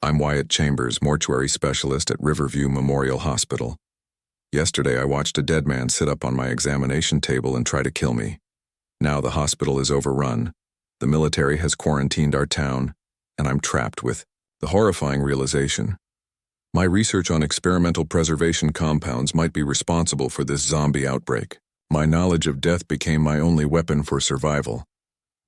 I'm Wyatt Chambers, mortuary specialist at Riverview Memorial Hospital. Yesterday I watched a dead man sit up on my examination table and try to kill me. Now the hospital is overrun, the military has quarantined our town, and I'm trapped with the horrifying realization. My research on experimental preservation compounds might be responsible for this zombie outbreak. My knowledge of death became my only weapon for survival.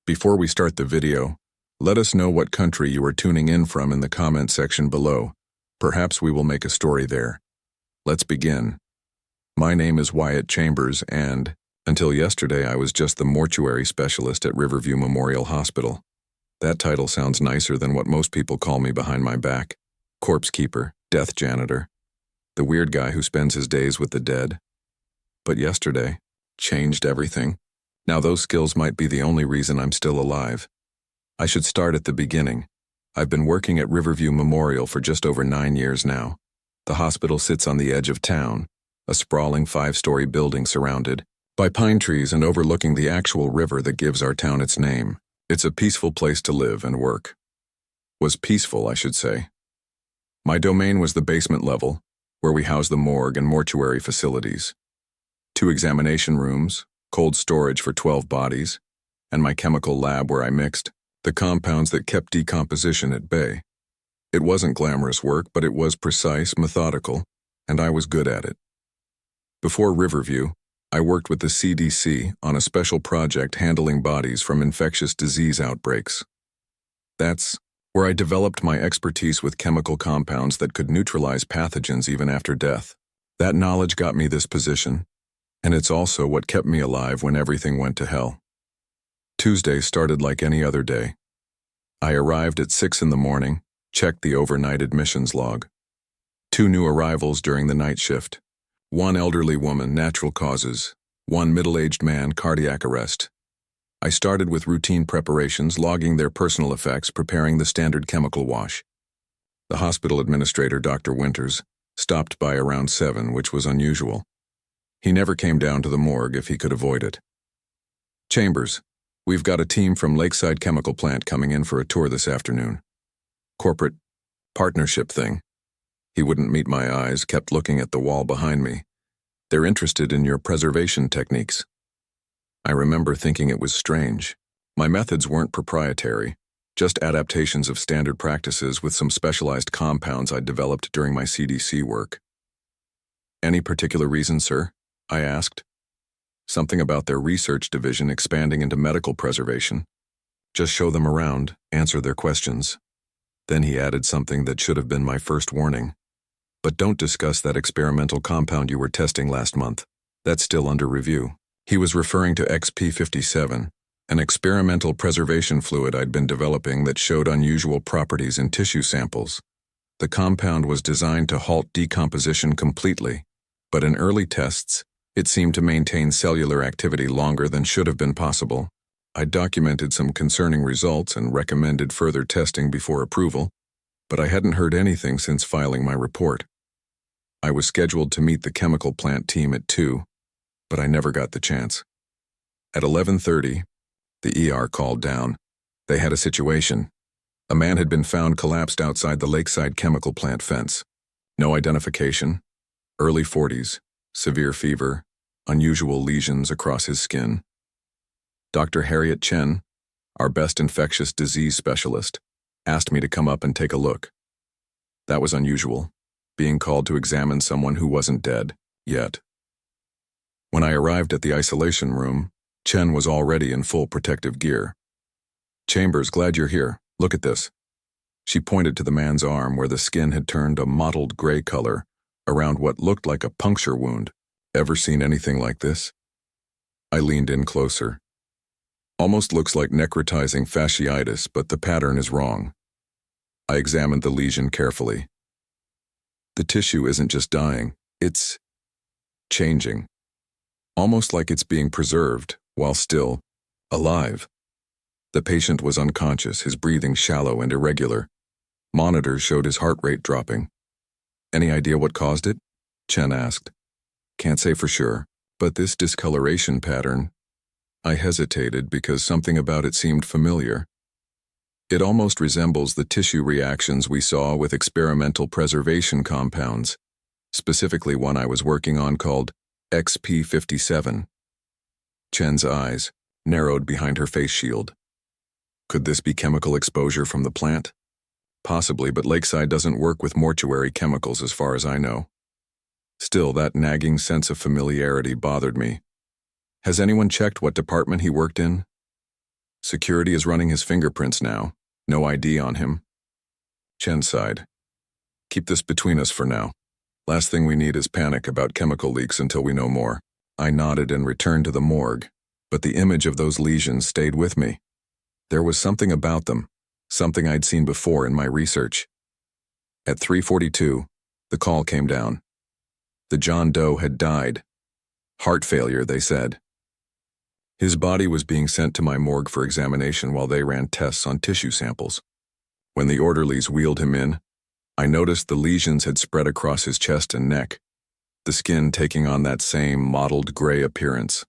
Before we start the video, let us know what country you are tuning in from in the comment section below. Perhaps we will make a story there. Let's begin. My name is Wyatt Chambers and, until yesterday, I was just the mortuary specialist at Riverview Memorial Hospital. That title sounds nicer than what most people call me behind my back. Corpse keeper, death janitor, the weird guy who spends his days with the dead. But yesterday changed everything. Now those skills might be the only reason I'm still alive. I should start at the beginning. I've been working at Riverview Memorial for just over 9 years now. The hospital sits on the edge of town, a sprawling 5-story building surrounded by pine trees and overlooking the actual river that gives our town its name. It's a peaceful place to live and work. Was peaceful, I should say. My domain was the basement level, where we house the morgue and mortuary facilities. 2 examination rooms, cold storage for 12 bodies, and my chemical lab where I mixed the compounds that kept decomposition at bay. It wasn't glamorous work, but it was precise, methodical, and I was good at it. Before Riverview, I worked with the CDC on a special project handling bodies from infectious disease outbreaks. That's where I developed my expertise with chemical compounds that could neutralize pathogens even after death. That knowledge got me this position, and it's also what kept me alive when everything went to hell. Tuesday started like any other day. I arrived at 6 in the morning, checked the overnight admissions log. 2 new arrivals during the night shift. 1 elderly woman, natural causes. 1 middle-aged man, cardiac arrest. I started with routine preparations, logging their personal effects, preparing the standard chemical wash. The hospital administrator, Dr. Winters, stopped by around 7, which was unusual. He never came down to the morgue if he could avoid it. Chambers, we've got a team from Lakeside Chemical Plant coming in for a tour this afternoon. Corporate partnership thing. He wouldn't meet my eyes, kept looking at the wall behind me. They're interested in your preservation techniques. I remember thinking it was strange. My methods weren't proprietary, just adaptations of standard practices with some specialized compounds I'd developed during my CDC work. Any particular reason, sir? I asked. Something about their research division expanding into medical preservation. Just show them around, answer their questions. Then he added something that should have been my first warning. But don't discuss that experimental compound you were testing last month. That's still under review. He was referring to XP57, an experimental preservation fluid I'd been developing that showed unusual properties in tissue samples. The compound was designed to halt decomposition completely, but in early tests, it seemed to maintain cellular activity longer than should have been possible. I documented some concerning results and recommended further testing before approval, but I hadn't heard anything since filing my report. I was scheduled to meet the chemical plant team at 2, but I never got the chance. At 11:30, the ER called down. They had a situation. A man had been found collapsed outside the Lakeside Chemical Plant fence. No identification, early 40s, severe fever, unusual lesions across his skin. Dr. Harriet Chen, our best infectious disease specialist, asked me to come up and take a look. That was unusual, being called to examine someone who wasn't dead, yet. When I arrived at the isolation room, Chen was already in full protective gear. Chambers, glad you're here. Look at this. She pointed to the man's arm where the skin had turned a mottled gray color around what looked like a puncture wound. Ever seen anything like this? I leaned in closer. Almost looks like necrotizing fasciitis, but the pattern is wrong. I examined the lesion carefully. The tissue isn't just dying, it's changing. Almost like it's being preserved, while still alive. The patient was unconscious, his breathing shallow and irregular. Monitors showed his heart rate dropping. Any idea what caused it? Chen asked. Can't say for sure, but this discoloration pattern. I hesitated because something about it seemed familiar. It almost resembles the tissue reactions we saw with experimental preservation compounds, specifically one I was working on called XP57. Chen's eyes narrowed behind her face shield. Could this be chemical exposure from the plant? Possibly, but Lakeside doesn't work with mortuary chemicals as far as I know. Still, that nagging sense of familiarity bothered me. Has anyone checked what department he worked in? Security is running his fingerprints now. No ID on him. Chen sighed. Keep this between us for now. Last thing we need is panic about chemical leaks until we know more. I nodded and returned to the morgue, but the image of those lesions stayed with me. There was something about them, something I'd seen before in my research. At 3:42, the call came down. The John Doe had died. Heart failure, they said. His body was being sent to my morgue for examination while they ran tests on tissue samples. When the orderlies wheeled him in, I noticed the lesions had spread across his chest and neck, the skin taking on that same mottled gray appearance.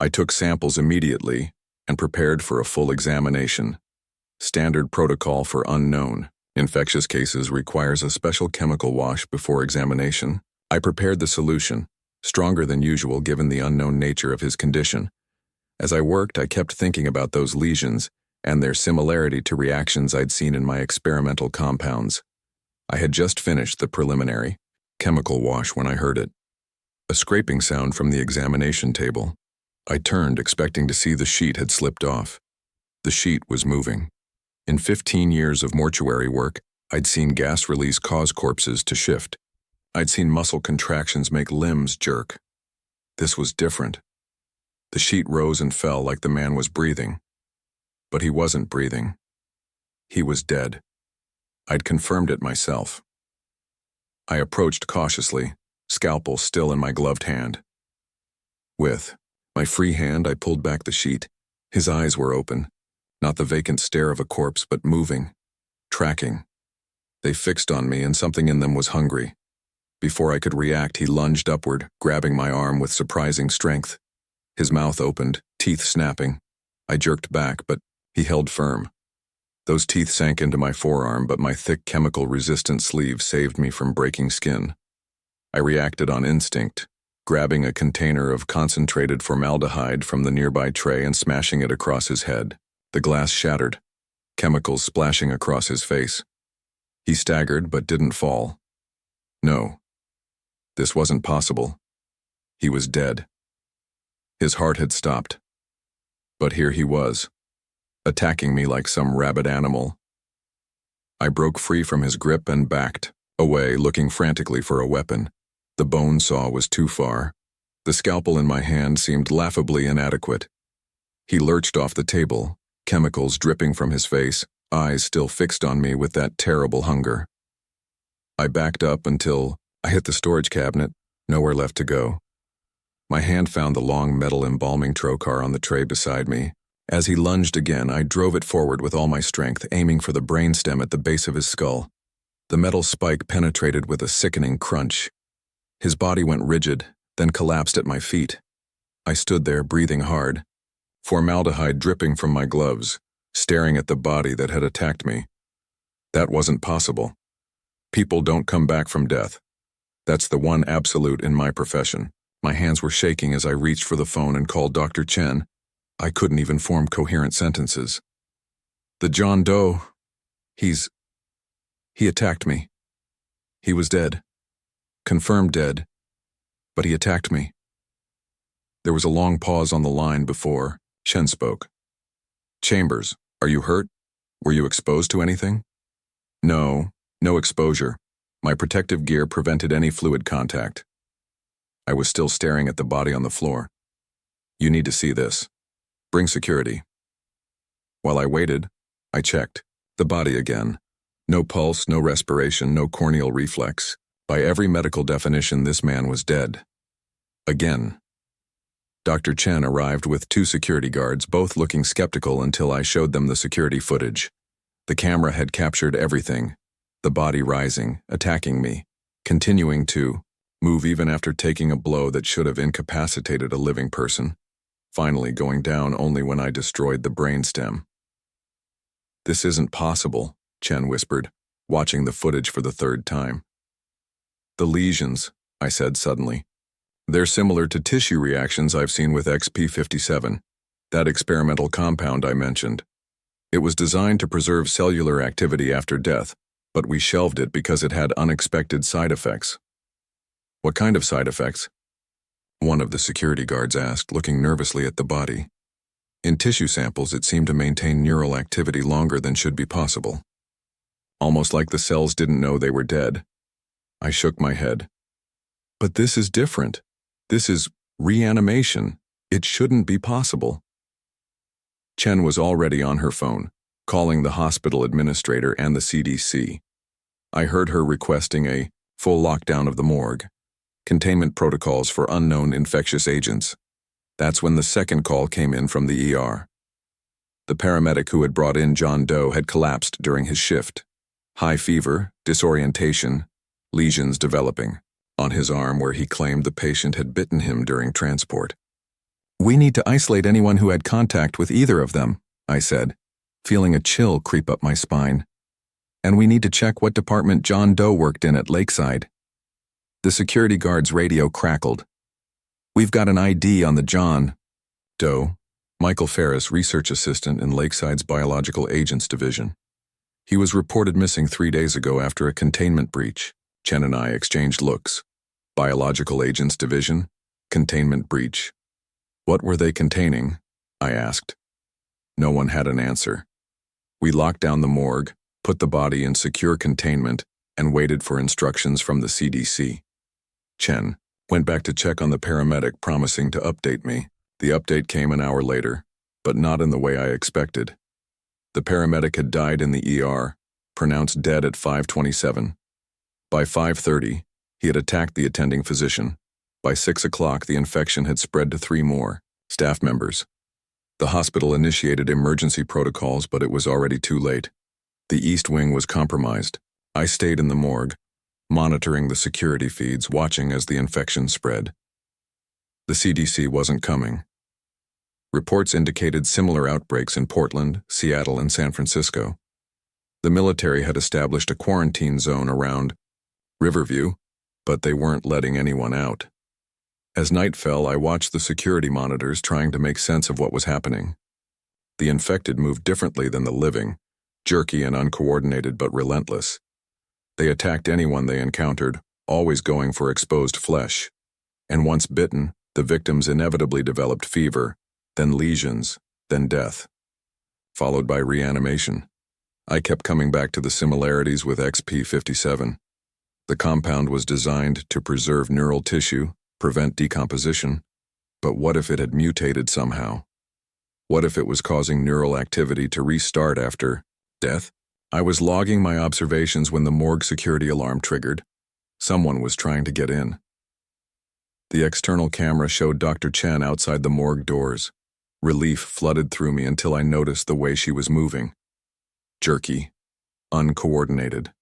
I took samples immediately and prepared for a full examination. Standard protocol for unknown infectious cases requires a special chemical wash before examination. I prepared the solution, stronger than usual given the unknown nature of his condition. As I worked, I kept thinking about those lesions and their similarity to reactions I'd seen in my experimental compounds. I had just finished the preliminary chemical wash when I heard it. A scraping sound from the examination table. I turned, expecting to see the sheet had slipped off. The sheet was moving. In 15 years of mortuary work, I'd seen gas release cause corpses to shift. I'd seen muscle contractions make limbs jerk. This was different. The sheet rose and fell like the man was breathing. But he wasn't breathing. He was dead. I'd confirmed it myself. I approached cautiously, scalpel still in my gloved hand. With my free hand, I pulled back the sheet. His eyes were open, not the vacant stare of a corpse, but moving, tracking. They fixed on me, and something in them was hungry. Before I could react, he lunged upward, grabbing my arm with surprising strength. His mouth opened, teeth snapping. I jerked back, but he held firm. Those teeth sank into my forearm, but my thick chemical-resistant sleeve saved me from breaking skin. I reacted on instinct, grabbing a container of concentrated formaldehyde from the nearby tray and smashing it across his head. The glass shattered, chemicals splashing across his face. He staggered but didn't fall. No, this wasn't possible. He was dead. His heart had stopped. But here he was, attacking me like some rabid animal. I broke free from his grip and backed away, looking frantically for a weapon. The bone saw was too far. The scalpel in my hand seemed laughably inadequate. He lurched off the table, chemicals dripping from his face, eyes still fixed on me with that terrible hunger. I backed up until I hit the storage cabinet, nowhere left to go. My hand found the long metal embalming trocar on the tray beside me. As he lunged again, I drove it forward with all my strength, aiming for the brainstem at the base of his skull. The metal spike penetrated with a sickening crunch. His body went rigid, then collapsed at my feet. I stood there, breathing hard, formaldehyde dripping from my gloves, staring at the body that had attacked me. That wasn't possible. People don't come back from death. That's the one absolute in my profession. My hands were shaking as I reached for the phone and called Dr. Chen. I couldn't even form coherent sentences. The John Doe, he attacked me. He was dead. Confirmed dead. But he attacked me. There was a long pause on the line before Chen spoke. Chambers, are you hurt? Were you exposed to anything? No exposure. My protective gear prevented any fluid contact. I was still staring at the body on the floor. You need to see this. Bring security. While I waited, I checked. The body again. No pulse, no respiration, no corneal reflex. By every medical definition, this man was dead. Again. Dr. Chen arrived with 2 security guards, both looking skeptical until I showed them the security footage. The camera had captured everything. The body rising, attacking me, continuing to move even after taking a blow that should have incapacitated a living person, finally going down only when I destroyed the brainstem. This isn't possible, Chen whispered, watching the footage for the third time. The lesions, I said suddenly. They're similar to tissue reactions I've seen with XP57, that experimental compound I mentioned. It was designed to preserve cellular activity after death, but we shelved it because it had unexpected side effects. What kind of side effects? One of the security guards asked, looking nervously at the body. In tissue samples, it seemed to maintain neural activity longer than should be possible. Almost like the cells didn't know they were dead. I shook my head. But this is different. This is reanimation. It shouldn't be possible. Chen was already on her phone, calling the hospital administrator and the CDC. I heard her requesting a full lockdown of the morgue, containment protocols for unknown infectious agents. That's when the second call came in from the ER. The paramedic who had brought in John Doe had collapsed during his shift. High fever, disorientation, lesions developing on his arm where he claimed the patient had bitten him during transport. "We need to isolate anyone who had contact with either of them," I said, feeling a chill creep up my spine. "And we need to check what department John Doe worked in at Lakeside." The security guard's radio crackled. "We've got an ID on the John Doe, Michael Ferris, research assistant in Lakeside's Biological Agents Division. He was reported missing 3 days ago after a containment breach." Chen and I exchanged looks. Biological Agents Division, containment breach. What were they containing? I asked. No one had an answer. We locked down the morgue, put the body in secure containment, and waited for instructions from the CDC. Chen went back to check on the paramedic, promising to update me. The update came an hour later, but not in the way I expected. The paramedic had died in the ER, pronounced dead at 5:27. By 5:30, he had attacked the attending physician. By 6 o'clock, the infection had spread to 3 more staff members. The hospital initiated emergency protocols, but it was already too late. The East Wing was compromised. I stayed in the morgue, monitoring the security feeds, watching as the infection spread. The CDC wasn't coming. Reports indicated similar outbreaks in Portland, Seattle, and San Francisco. The military had established a quarantine zone around Riverview, but they weren't letting anyone out. As night fell, I watched the security monitors, trying to make sense of what was happening. The infected moved differently than the living, jerky and uncoordinated but relentless. They attacked anyone they encountered, always going for exposed flesh. And once bitten, the victims inevitably developed fever, then lesions, then death, followed by reanimation. I kept coming back to the similarities with XP57. The compound was designed to preserve neural tissue, prevent decomposition, but what if it had mutated somehow? What if it was causing neural activity to restart after death? I was logging my observations when the morgue security alarm triggered. Someone was trying to get in. The external camera showed Dr. Chen outside the morgue doors. Relief flooded through me until I noticed the way she was moving. Jerky, uncoordinated.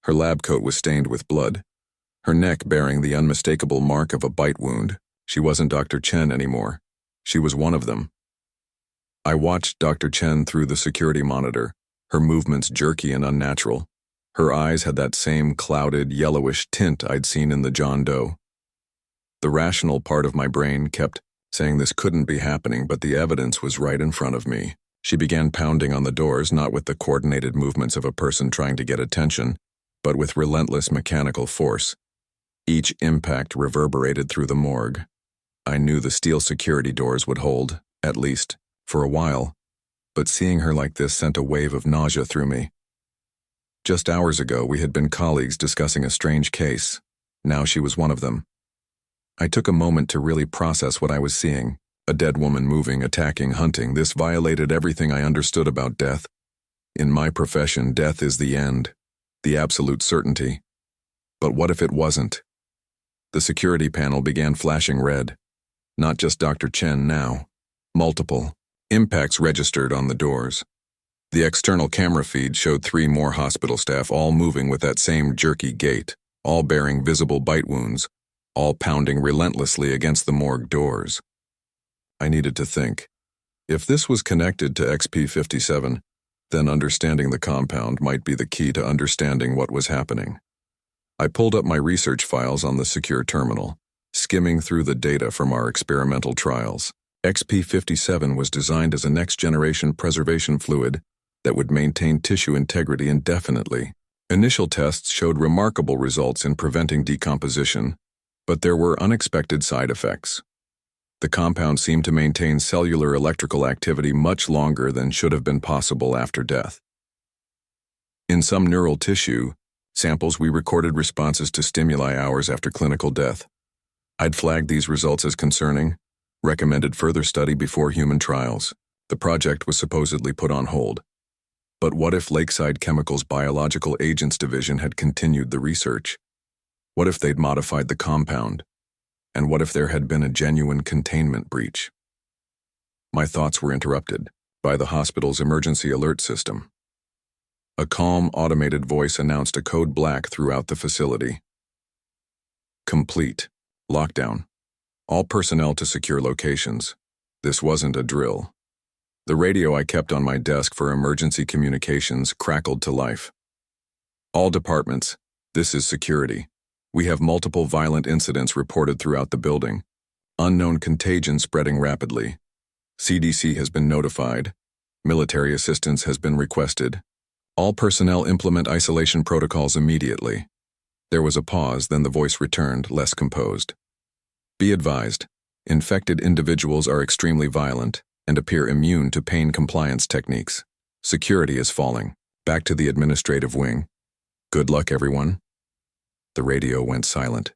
Her lab coat was stained with blood, her neck bearing the unmistakable mark of a bite wound. She wasn't Dr. Chen anymore. She was one of them. I watched Dr. Chen through the security monitor, her movements jerky and unnatural. Her eyes had that same clouded, yellowish tint I'd seen in the John Doe. The rational part of my brain kept saying this couldn't be happening, but the evidence was right in front of me. She began pounding on the doors, not with the coordinated movements of a person trying to get attention, but with relentless mechanical force. Each impact reverberated through the morgue. I knew the steel security doors would hold, at least, for a while, but seeing her like this sent a wave of nausea through me. Just hours ago, we had been colleagues discussing a strange case. Now she was one of them. I took a moment to really process what I was seeing. A dead woman moving, attacking, hunting. This violated everything I understood about death. In my profession, death is the end, the absolute certainty. But what if it wasn't? The security panel began flashing red. Not just Dr. Chen now. Multiple impacts registered on the doors. The external camera feed showed 3 more hospital staff, all moving with that same jerky gait, all bearing visible bite wounds, all pounding relentlessly against the morgue doors. I needed to think. If this was connected to XP57, Then understanding the compound might be the key to understanding what was happening. I pulled up my research files on the secure terminal, skimming through the data from our experimental trials. XP57 was designed as a next-generation preservation fluid that would maintain tissue integrity indefinitely. Initial tests showed remarkable results in preventing decomposition, but there were unexpected side effects. The compound seemed to maintain cellular electrical activity much longer than should have been possible after death. In some neural tissue samples, we recorded responses to stimuli hours after clinical death. I'd flagged these results as concerning, recommended further study before human trials. The project was supposedly put on hold. But what if Lakeside Chemical's Biological Agents Division had continued the research? What if they'd modified the compound? And what if there had been a genuine containment breach? My thoughts were interrupted by the hospital's emergency alert system. A calm, automated voice announced a code black throughout the facility. Complete. Lockdown. All personnel to secure locations. This wasn't a drill. The radio I kept on my desk for emergency communications crackled to life. All departments, this is security. We have multiple violent incidents reported throughout the building. Unknown contagion spreading rapidly. CDC has been notified. Military assistance has been requested. All personnel implement isolation protocols immediately. There was a pause, then the voice returned, less composed. Be advised, infected individuals are extremely violent and appear immune to pain compliance techniques. Security is falling. Back to the administrative wing. Good luck, everyone. The radio went silent.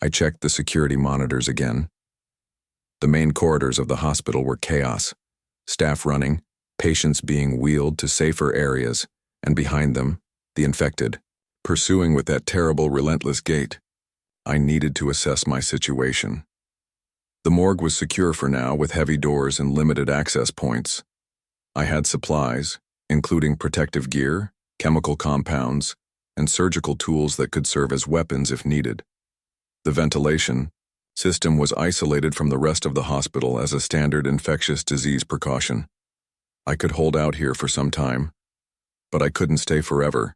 I checked the security monitors again. The main corridors of the hospital were chaos. Staff running, patients being wheeled to safer areas, and behind them, the infected, pursuing with that terrible, relentless gait. I needed to assess my situation. The morgue was secure for now, with heavy doors and limited access points. I had supplies, including protective gear, chemical compounds, and surgical tools that could serve as weapons if needed. The ventilation system was isolated from the rest of the hospital as a standard infectious disease precaution. I could hold out here for some time, but I couldn't stay forever.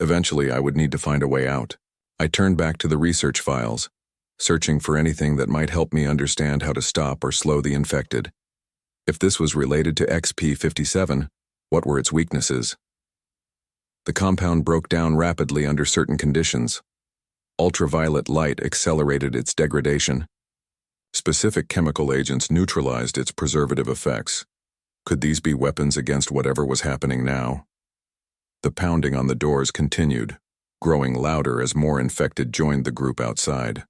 Eventually, I would need to find a way out. I turned back to the research files, searching for anything that might help me understand how to stop or slow the infected. If this was related to XP57, what were its weaknesses? The compound broke down rapidly under certain conditions. Ultraviolet light accelerated its degradation. Specific chemical agents neutralized its preservative effects. Could these be weapons against whatever was happening now? The pounding on the doors continued, growing louder as more infected joined the group outside.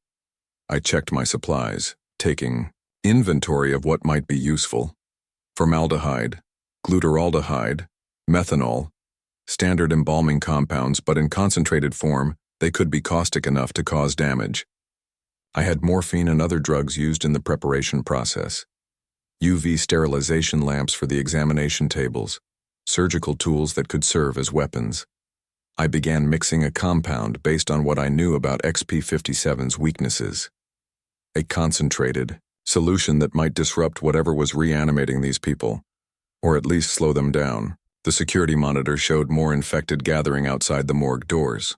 I checked my supplies, taking inventory of what might be useful. Formaldehyde, glutaraldehyde, methanol, standard embalming compounds, but in concentrated form, they could be caustic enough to cause damage. I had morphine and other drugs used in the preparation process. UV sterilization lamps for the examination tables, surgical tools that could serve as weapons. I began mixing a compound based on what I knew about XP57's weaknesses. A concentrated solution that might disrupt whatever was reanimating these people, or at least slow them down. The security monitor showed more infected gathering outside the morgue doors.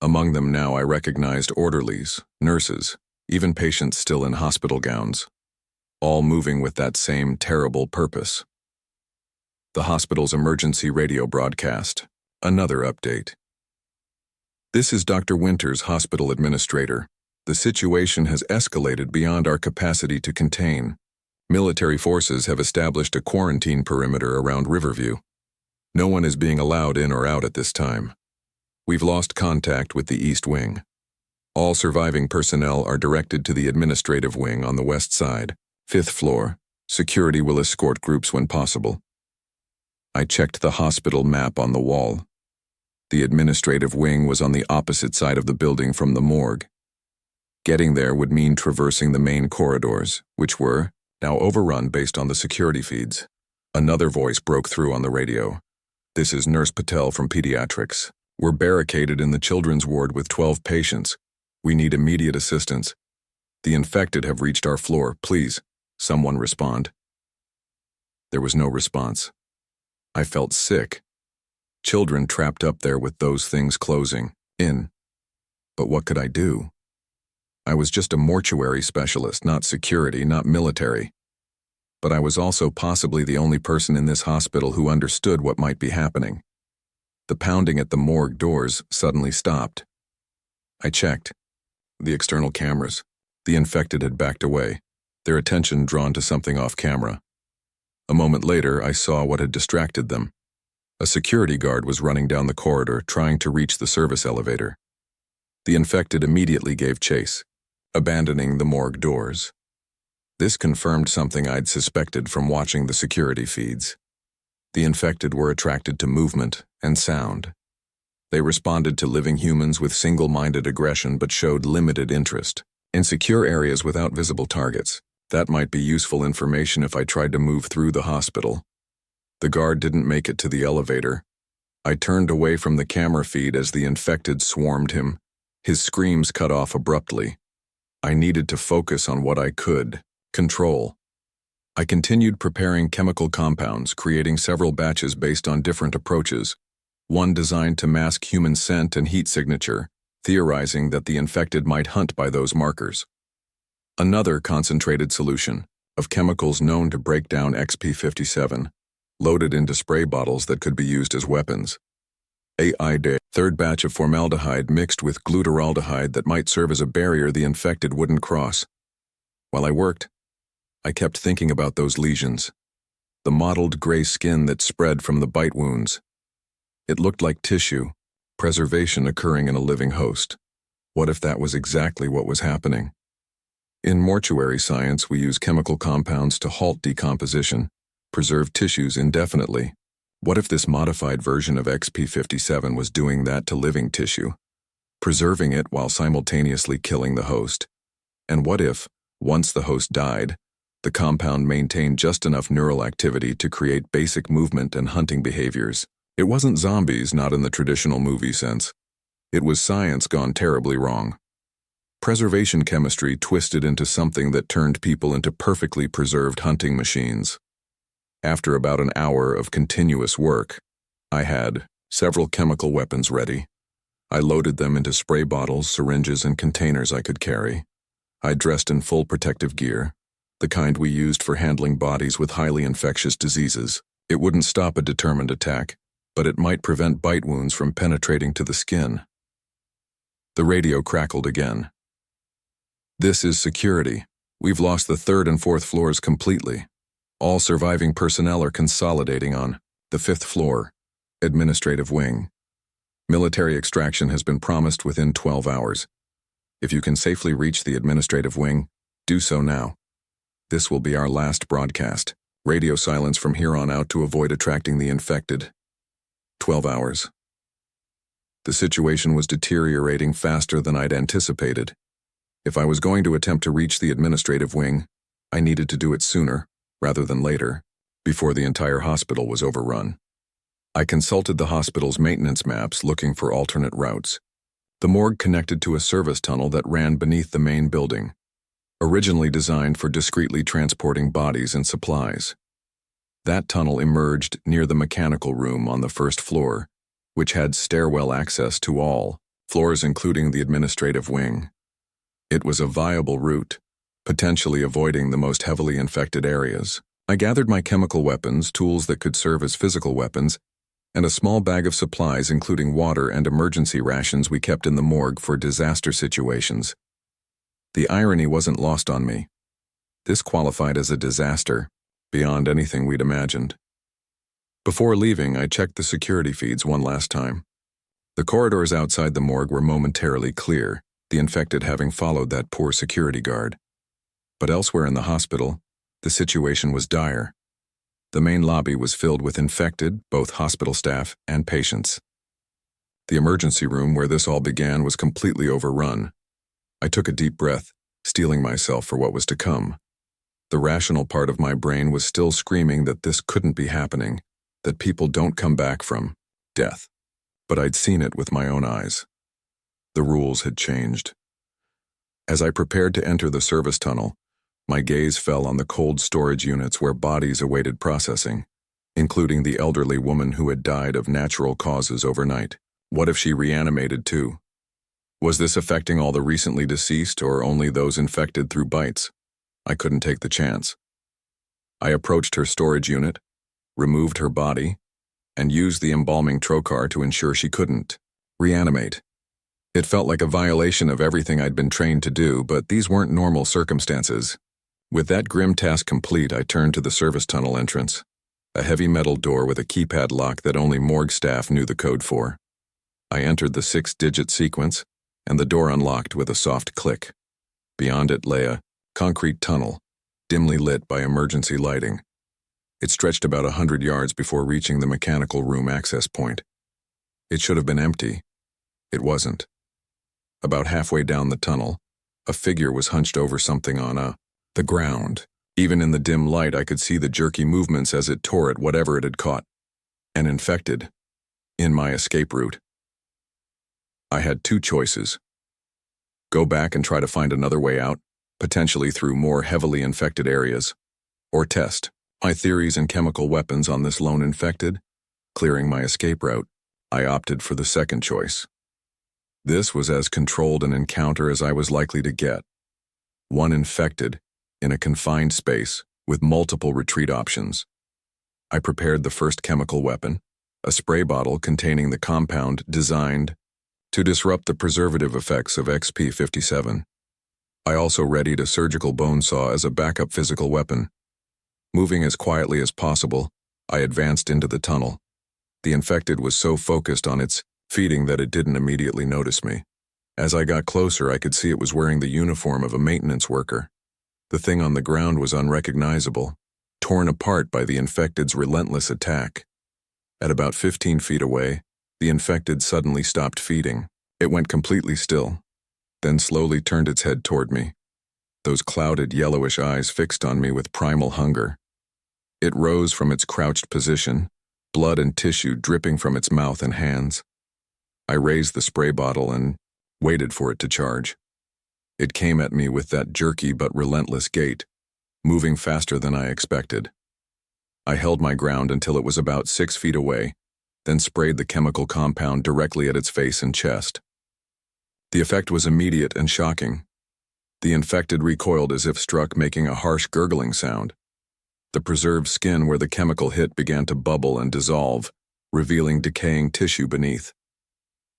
Among them now I recognized orderlies, nurses, even patients still in hospital gowns, all moving with that same terrible purpose. The hospital's emergency radio broadcast. Another update. This is Dr. Winters, hospital administrator. The situation has escalated beyond our capacity to contain. Military forces have established a quarantine perimeter around Riverview. No one is being allowed in or out at this time. We've lost contact with the East Wing. All surviving personnel are directed to the administrative wing on the west side, 5th floor. Security will escort groups when possible. I checked the hospital map on the wall. The administrative wing was on the opposite side of the building from the morgue. Getting there would mean traversing the main corridors, which were now overrun based on the security feeds. Another voice broke through on the radio. This is Nurse Patel from Pediatrics. We're barricaded in the children's ward with 12 patients. We need immediate assistance. The infected have reached our floor. Please, someone respond. There was no response. I felt sick. Children trapped up there with those things closing in. But what could I do? I was just a mortuary specialist, not security, not military. But I was also possibly the only person in this hospital who understood what might be happening. The pounding at the morgue doors suddenly stopped. I checked. The external cameras. The infected had backed away, their attention drawn to something off camera. A moment later, I saw what had distracted them. A security guard was running down the corridor, trying to reach the service elevator. The infected immediately gave chase, abandoning the morgue doors. This confirmed something I'd suspected from watching the security feeds. The infected were attracted to movement and sound. They responded to living humans with single-minded aggression but showed limited interest. In secure areas without visible targets, that might be useful information if I tried to move through the hospital. The guard didn't make it to the elevator. I turned away from the camera feed as the infected swarmed him, his screams cut off abruptly. I needed to focus on what I could control. I continued preparing chemical compounds, creating several batches based on different approaches, one designed to mask human scent and heat signature, theorizing that the infected might hunt by those markers. Another concentrated solution of chemicals known to break down XP57, loaded into spray bottles that could be used as weapons. Third batch of formaldehyde mixed with glutaraldehyde that might serve as a barrier the infected wouldn't cross. While I worked, I kept thinking about those lesions, the mottled gray skin that spread from the bite wounds. It looked like tissue, preservation occurring in a living host. What if that was exactly what was happening? In mortuary science, we use chemical compounds to halt decomposition, preserve tissues indefinitely. What if this modified version of XP57 was doing that to living tissue, preserving it while simultaneously killing the host? And what if, once the host died, the compound maintained just enough neural activity to create basic movement and hunting behaviors? It wasn't zombies, not in the traditional movie sense. It was science gone terribly wrong. Preservation chemistry twisted into something that turned people into perfectly preserved hunting machines. After about an hour of continuous work, I had several chemical weapons ready. I loaded them into spray bottles, syringes, and containers I could carry. I dressed in full protective gear, the kind we used for handling bodies with highly infectious diseases. It wouldn't stop a determined attack, but it might prevent bite wounds from penetrating to the skin. The radio crackled again. "This is security. We've lost the third and fourth floors completely. All surviving personnel are consolidating on the fifth floor, administrative wing. Military extraction has been promised within 12 hours. If you can safely reach the administrative wing, do so now. This will be our last broadcast. Radio silence from here on out to avoid attracting the infected." 12 hours. The situation was deteriorating faster than I'd anticipated. If I was going to attempt to reach the administrative wing, I needed to do it sooner, rather than later, before the entire hospital was overrun. I consulted the hospital's maintenance maps looking for alternate routes. The morgue connected to a service tunnel that ran beneath the main building, originally designed for discreetly transporting bodies and supplies. That tunnel emerged near the mechanical room on the first floor, which had stairwell access to all floors including the administrative wing. It was a viable route, potentially avoiding the most heavily infected areas. I gathered my chemical weapons, tools that could serve as physical weapons, and a small bag of supplies including water and emergency rations we kept in the morgue for disaster situations. The irony wasn't lost on me. This qualified as a disaster, beyond anything we'd imagined. Before leaving, I checked the security feeds one last time. The corridors outside the morgue were momentarily clear, the infected having followed that poor security guard. But elsewhere in the hospital, the situation was dire. The main lobby was filled with infected, both hospital staff and patients. The emergency room where this all began was completely overrun. I took a deep breath, steeling myself for what was to come. The rational part of my brain was still screaming that this couldn't be happening, that people don't come back from death. But I'd seen it with my own eyes. The rules had changed. As I prepared to enter the service tunnel, my gaze fell on the cold storage units where bodies awaited processing. including the elderly woman who had died of natural causes overnight. What if she reanimated too? Was this affecting all the recently deceased or only those infected through bites? I couldn't take the chance. I approached her storage unit, removed her body, and used the embalming trocar to ensure she couldn't reanimate. It felt like a violation of everything I'd been trained to do, but these weren't normal circumstances. With that grim task complete, I turned to the service tunnel entrance, a heavy metal door with a keypad lock that only morgue staff knew the code for. I entered the 6-digit sequence, and the door unlocked with a soft click. Beyond it lay a concrete tunnel, dimly lit by emergency lighting. It stretched about 100 yards before reaching the mechanical room access point. It should have been empty. It wasn't. About halfway down the tunnel, a figure was hunched over something on the ground. Even in the dim light, I could see the jerky movements as it tore at whatever it had caught. An infected. In my escape route. I had two choices. Go back and try to find another way out, potentially through more heavily infected areas, or test my theories and chemical weapons on this lone infected, clearing my escape route. I opted for the second choice. This was as controlled an encounter as I was likely to get. One infected, in a confined space, with multiple retreat options. I prepared the first chemical weapon, a spray bottle containing the compound designed to disrupt the preservative effects of XP-57. I also readied a surgical bone saw as a backup physical weapon. Moving as quietly as possible, I advanced into the tunnel. The infected was so focused on its feeding that it didn't immediately notice me. As I got closer, I could see it was wearing the uniform of a maintenance worker. The thing on the ground was unrecognizable, torn apart by the infected's relentless attack. At about 15 feet away, the infected suddenly stopped feeding. It went completely still, then slowly turned its head toward me, those clouded yellowish eyes fixed on me with primal hunger. It rose from its crouched position, blood and tissue dripping from its mouth and hands. I raised the spray bottle and waited for it to charge. It came at me with that jerky but relentless gait, moving faster than I expected. I held my ground until it was about 6 feet away, then sprayed the chemical compound directly at its face and chest. The effect was immediate and shocking. The infected recoiled as if struck, making a harsh gurgling sound. The preserved skin where the chemical hit began to bubble and dissolve, revealing decaying tissue beneath.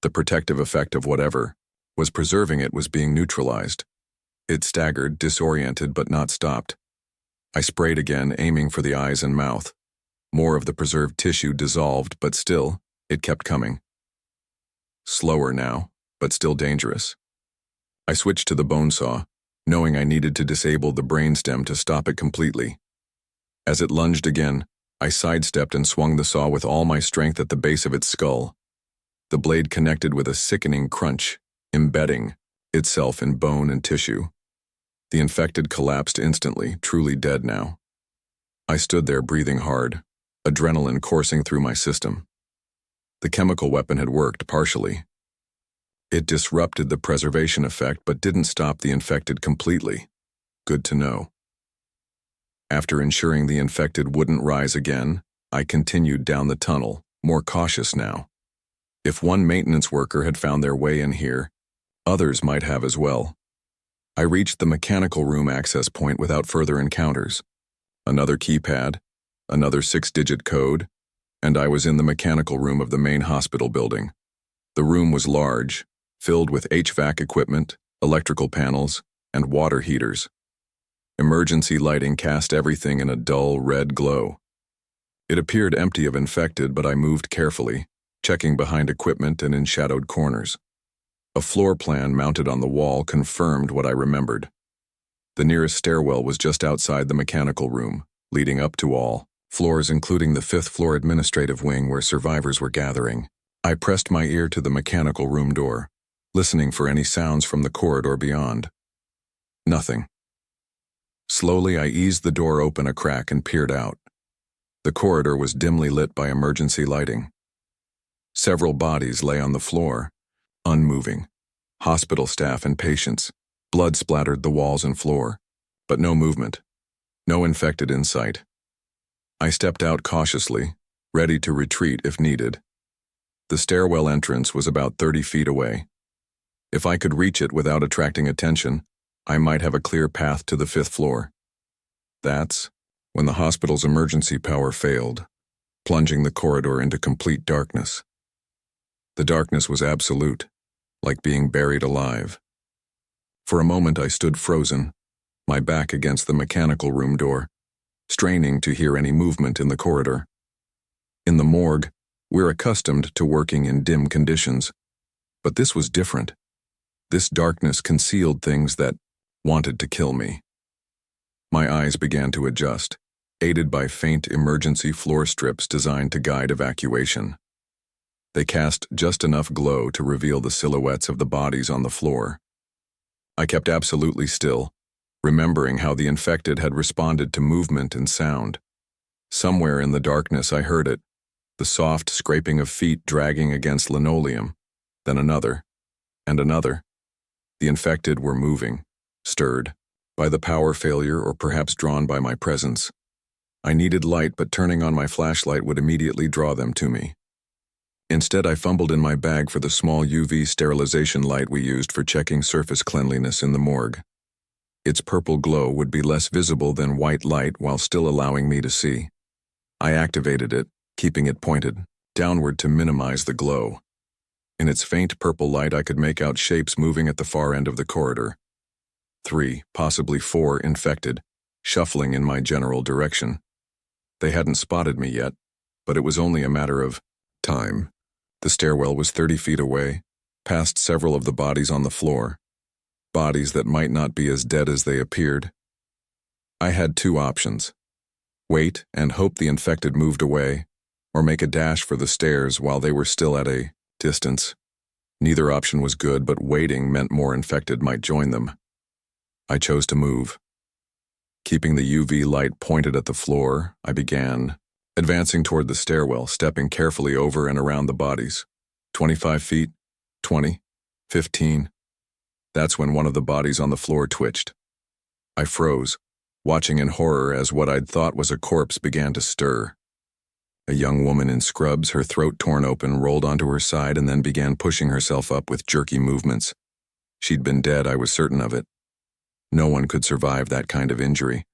The protective effect of whatever was preserving it was being neutralized. It staggered, disoriented, but not stopped. I sprayed again, aiming for the eyes and mouth. More of the preserved tissue dissolved, but still, it kept coming. Slower now, but still dangerous. I switched to the bone saw, knowing I needed to disable the brainstem to stop it completely. As it lunged again, I sidestepped and swung the saw with all my strength at the base of its skull. The blade connected with a sickening crunch, embedding itself in bone and tissue. The infected collapsed instantly, truly dead now. I stood there breathing hard, adrenaline coursing through my system. The chemical weapon had worked partially. It disrupted the preservation effect but didn't stop the infected completely. Good to know. After ensuring the infected wouldn't rise again, I continued down the tunnel, more cautious now. If one maintenance worker had found their way in here, others might have as well. I reached the mechanical room access point without further encounters. Another keypad, another 6-digit code, and I was in the mechanical room of the main hospital building. The room was large, filled with HVAC equipment, electrical panels, and water heaters. Emergency lighting cast everything in a dull red glow. It appeared empty of infected, but I moved carefully, checking behind equipment and in shadowed corners. A floor plan mounted on the wall confirmed what I remembered. The nearest stairwell was just outside the mechanical room, leading up to all floors, including the 5th floor administrative wing where survivors were gathering. I pressed my ear to the mechanical room door, listening for any sounds from the corridor beyond. Nothing. Slowly, I eased the door open a crack and peered out. The corridor was dimly lit by emergency lighting. Several bodies lay on the floor, unmoving. Hospital staff and patients. Blood splattered the walls and floor, but no movement. No infected in sight. I stepped out cautiously, ready to retreat if needed. The stairwell entrance was about 30 feet away. If I could reach it without attracting attention, I might have a clear path to the 5th floor. That's when the hospital's emergency power failed, plunging the corridor into complete darkness. The darkness was absolute, like being buried alive. For a moment I stood frozen, my back against the mechanical room door, straining to hear any movement in the corridor. In the morgue, we're accustomed to working in dim conditions, but this was different. This darkness concealed things that wanted to kill me. My eyes began to adjust, aided by faint emergency floor strips designed to guide evacuation. They cast just enough glow to reveal the silhouettes of the bodies on the floor. I kept absolutely still, remembering how the infected had responded to movement and sound. Somewhere in the darkness I heard it, the soft scraping of feet dragging against linoleum, then another, and another. The infected were moving, stirred, by the power failure or perhaps drawn by my presence. I needed light, but turning on my flashlight would immediately draw them to me. Instead, I fumbled in my bag for the small UV sterilization light we used for checking surface cleanliness in the morgue. Its purple glow would be less visible than white light while still allowing me to see. I activated it, keeping it pointed downward to minimize the glow. In its faint purple light, I could make out shapes moving at the far end of the corridor. 3, possibly 4 infected, shuffling in my general direction. They hadn't spotted me yet, but it was only a matter of time. The stairwell was 30 feet away, past several of the bodies on the floor. Bodies that might not be as dead as they appeared. I had 2 options. Wait and hope the infected moved away, or make a dash for the stairs while they were still at a distance. Neither option was good, but waiting meant more infected might join them. I chose to move. Keeping the UV light pointed at the floor, I began advancing toward the stairwell, stepping carefully over and around the bodies. 25 feet, 20, 15. That's when one of the bodies on the floor twitched. I froze, watching in horror as what I'd thought was a corpse began to stir. A young woman in scrubs, her throat torn open, rolled onto her side and then began pushing herself up with jerky movements. She'd been dead, I was certain of it. No one could survive that kind of injury.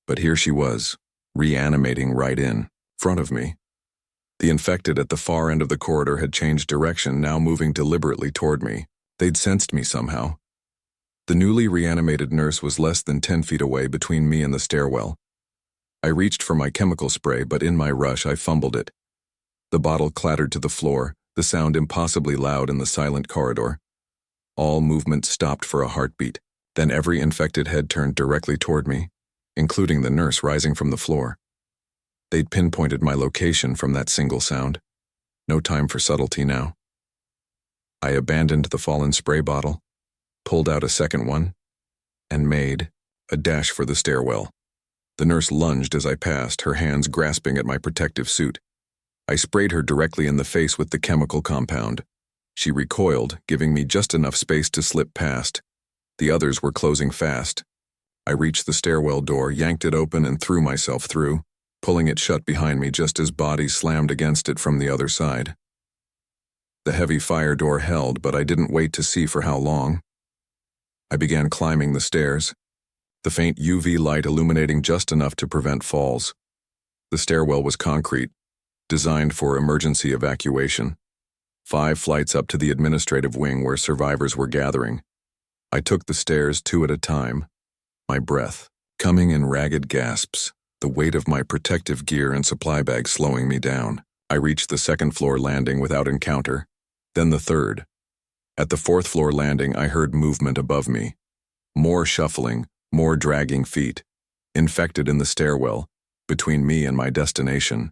But here she was, reanimating right in front of me. The infected at the far end of the corridor had changed direction, now moving deliberately toward me. They'd sensed me somehow. The newly reanimated nurse was less than 10 feet away between me and the stairwell. I reached for my chemical spray, but in my rush I fumbled it. The bottle clattered to the floor, the sound impossibly loud in the silent corridor. All movement stopped for a heartbeat. Then every infected head turned directly toward me, including the nurse rising from the floor. They'd pinpointed my location from that single sound. No time for subtlety now. I abandoned the fallen spray bottle, pulled out a second one, and made a dash for the stairwell. The nurse lunged as I passed, her hands grasping at my protective suit. I sprayed her directly in the face with the chemical compound. She recoiled, giving me just enough space to slip past. The others were closing fast. I reached the stairwell door, yanked it open, and threw myself through, pulling it shut behind me just as bodies slammed against it from the other side. The heavy fire door held, but I didn't wait to see for how long. I began climbing the stairs, the faint UV light illuminating just enough to prevent falls. The stairwell was concrete, designed for emergency evacuation. 5 flights up to the administrative wing where survivors were gathering. I took the stairs 2 at a time, my breath coming in ragged gasps, the weight of my protective gear and supply bag slowing me down. I reached the 2nd floor landing without encounter, then the 3rd. At the 4th floor landing, I heard movement above me. More shuffling, more dragging feet, infected in the stairwell, between me and my destination.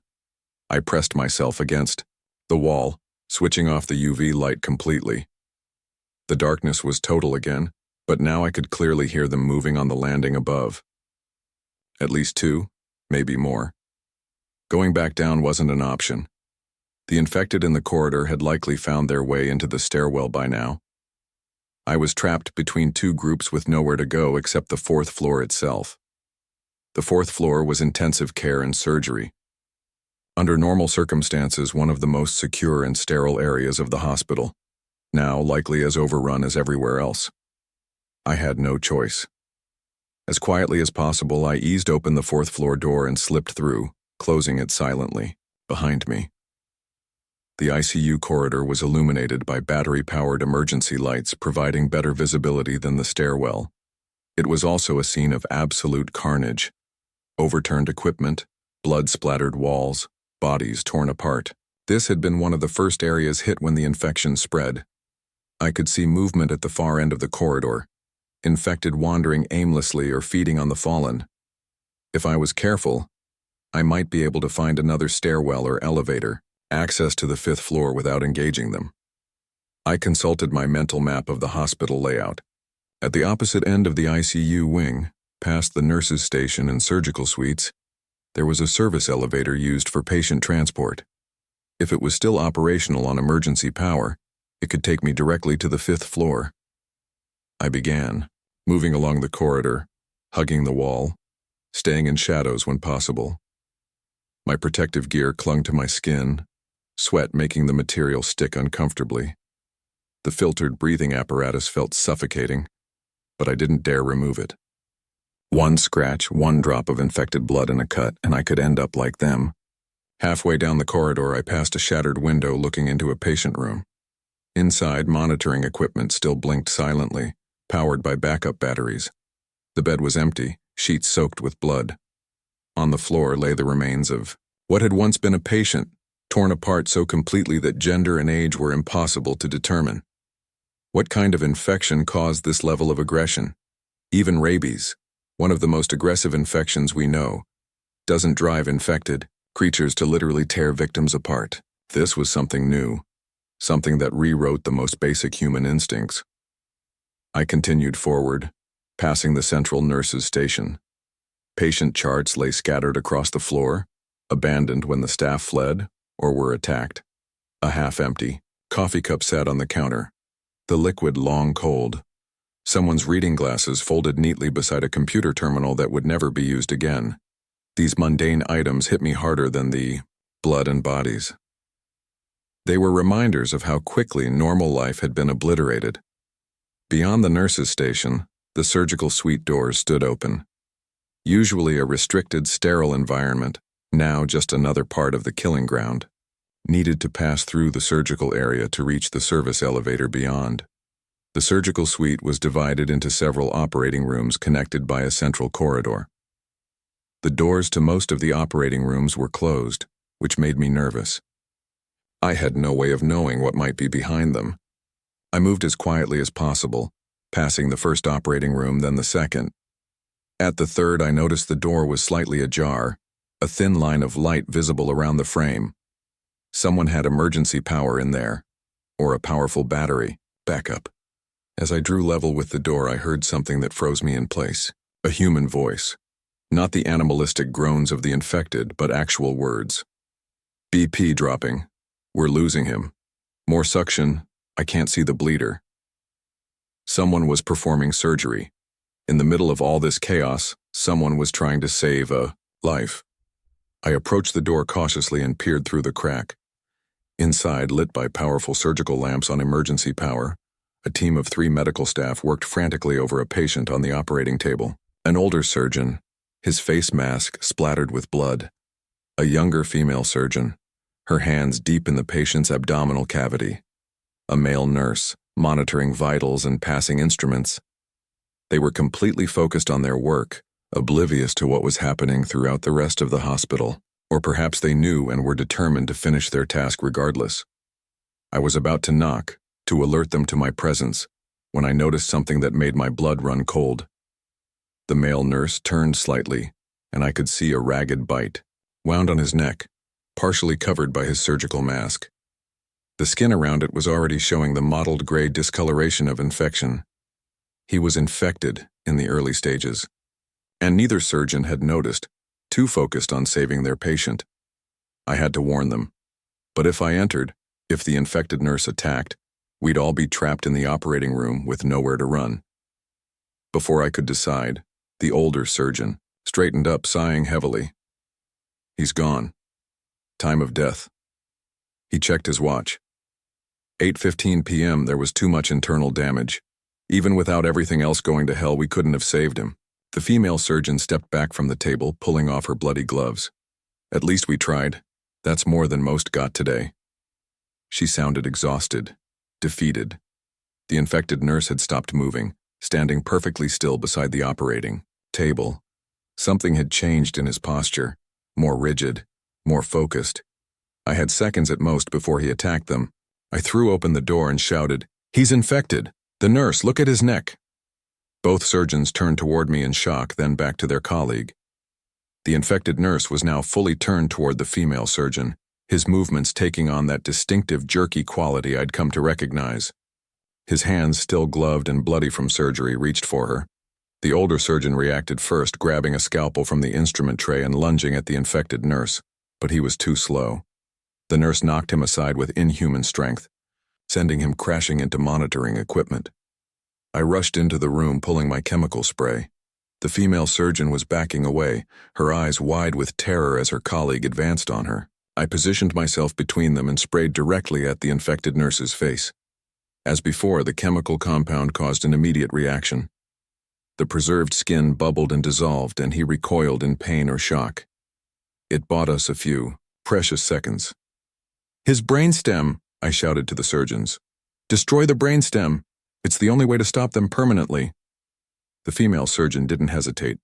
I pressed myself against the wall, switching off the UV light completely. The darkness was total again, but now I could clearly hear them moving on the landing above. At least 2, maybe more. Going back down wasn't an option. The infected in the corridor had likely found their way into the stairwell by now. I was trapped between 2 groups with nowhere to go except the 4th floor itself. The fourth floor was intensive care and surgery. Under normal circumstances, one of the most secure and sterile areas of the hospital, now likely as overrun as everywhere else. I had no choice. As quietly as possible, I eased open the fourth floor door and slipped through, closing it silently, behind me. The ICU corridor was illuminated by battery-powered emergency lights, providing better visibility than the stairwell. It was also a scene of absolute carnage. Overturned equipment, blood-splattered walls, bodies torn apart. This had been one of the first areas hit when the infection spread. I could see movement at the far end of the corridor, infected wandering aimlessly or feeding on the fallen. If I was careful, I might be able to find another stairwell or elevator, access to the fifth floor without engaging them. I consulted my mental map of the hospital layout. At the opposite end of the ICU wing, past the nurses' station and surgical suites, there was a service elevator used for patient transport. If it was still operational on emergency power, it could take me directly to the fifth floor. I began, moving along the corridor, hugging the wall, staying in shadows when possible. My protective gear clung to my skin, sweat making the material stick uncomfortably. The filtered breathing apparatus felt suffocating, but I didn't dare remove it. One scratch, one drop of infected blood in a cut, and I could end up like them. Halfway down the corridor, I passed a shattered window looking into a patient room. Inside, monitoring equipment still blinked silently, powered by backup batteries. The bed was empty, sheets soaked with blood. On the floor lay the remains of what had once been a patient, torn apart so completely that gender and age were impossible to determine. What kind of infection caused this level of aggression? Even rabies, one of the most aggressive infections we know, doesn't drive infected creatures to literally tear victims apart. This was something new, something that rewrote the most basic human instincts. I continued forward, passing the central nurses' station. Patient charts lay scattered across the floor, abandoned when the staff fled or were attacked. A half-empty coffee cup sat on the counter, the liquid long cold. Someone's reading glasses folded neatly beside a computer terminal that would never be used again. These mundane items hit me harder than the blood and bodies. They were reminders of how quickly normal life had been obliterated. Beyond the nurses' station, the surgical suite doors stood open. Usually a restricted, sterile environment, now just another part of the killing ground. Needed to pass through the surgical area to reach the service elevator beyond. The surgical suite was divided into several operating rooms connected by a central corridor. The doors to most of the operating rooms were closed, which made me nervous. I had no way of knowing what might be behind them. I moved as quietly as possible, passing the first operating room, then the second. At the third, I noticed the door was slightly ajar, a thin line of light visible around the frame. Someone had emergency power in there, or a powerful battery, backup. As I drew level with the door, I heard something that froze me in place. A human voice. Not the animalistic groans of the infected, but actual words. BP dropping. We're losing him. More suction. I can't see the bleeder. Someone was performing surgery. In the middle of all this chaos, someone was trying to save a life. I approached the door cautiously and peered through the crack. Inside, lit by powerful surgical lamps on emergency power, a team of 3 medical staff worked frantically over a patient on the operating table. An older surgeon, his face mask splattered with blood. A younger female surgeon, her hands deep in the patient's abdominal cavity. A male nurse, monitoring vitals and passing instruments. They were completely focused on their work, oblivious to what was happening throughout the rest of the hospital. Or perhaps they knew and were determined to finish their task regardless. I was about to knock, to alert them to my presence, when I noticed something that made my blood run cold. The male nurse turned slightly, and I could see a ragged bite, wound on his neck, partially covered by his surgical mask. The skin around it was already showing the mottled gray discoloration of infection. He was infected in the early stages, and neither surgeon had noticed, too focused on saving their patient. I had to warn them. But if I entered, if the infected nurse attacked, we'd all be trapped in the operating room with nowhere to run. Before I could decide, the older surgeon, straightened up, sighing heavily. He's gone. Time of death. He checked his watch. 8:15 p.m. There was too much internal damage. Even without everything else going to hell, we couldn't have saved him. The female surgeon stepped back from the table, pulling off her bloody gloves. At least we tried. That's more than most got today. She sounded exhausted, defeated. The infected nurse had stopped moving, standing perfectly still beside the operating table. Something had changed in his posture, more rigid, more focused. I had seconds at most before he attacked them. I threw open the door and shouted, "He's infected! The nurse, look at his neck!" Both surgeons turned toward me in shock, then back to their colleague. The infected nurse was now fully turned toward the female surgeon, his movements taking on that distinctive jerky quality I'd come to recognize. His hands, still gloved and bloody from surgery, reached for her. The older surgeon reacted first, grabbing a scalpel from the instrument tray and lunging at the infected nurse, but he was too slow. The nurse knocked him aside with inhuman strength, sending him crashing into monitoring equipment. I rushed into the room, pulling my chemical spray. The female surgeon was backing away, her eyes wide with terror as her colleague advanced on her. I positioned myself between them and sprayed directly at the infected nurse's face. As before, the chemical compound caused an immediate reaction. The preserved skin bubbled and dissolved, and he recoiled in pain or shock. It bought us a few precious seconds. "His brainstem!" I shouted to the surgeons. "Destroy the brainstem! It's the only way to stop them permanently." The female surgeon didn't hesitate.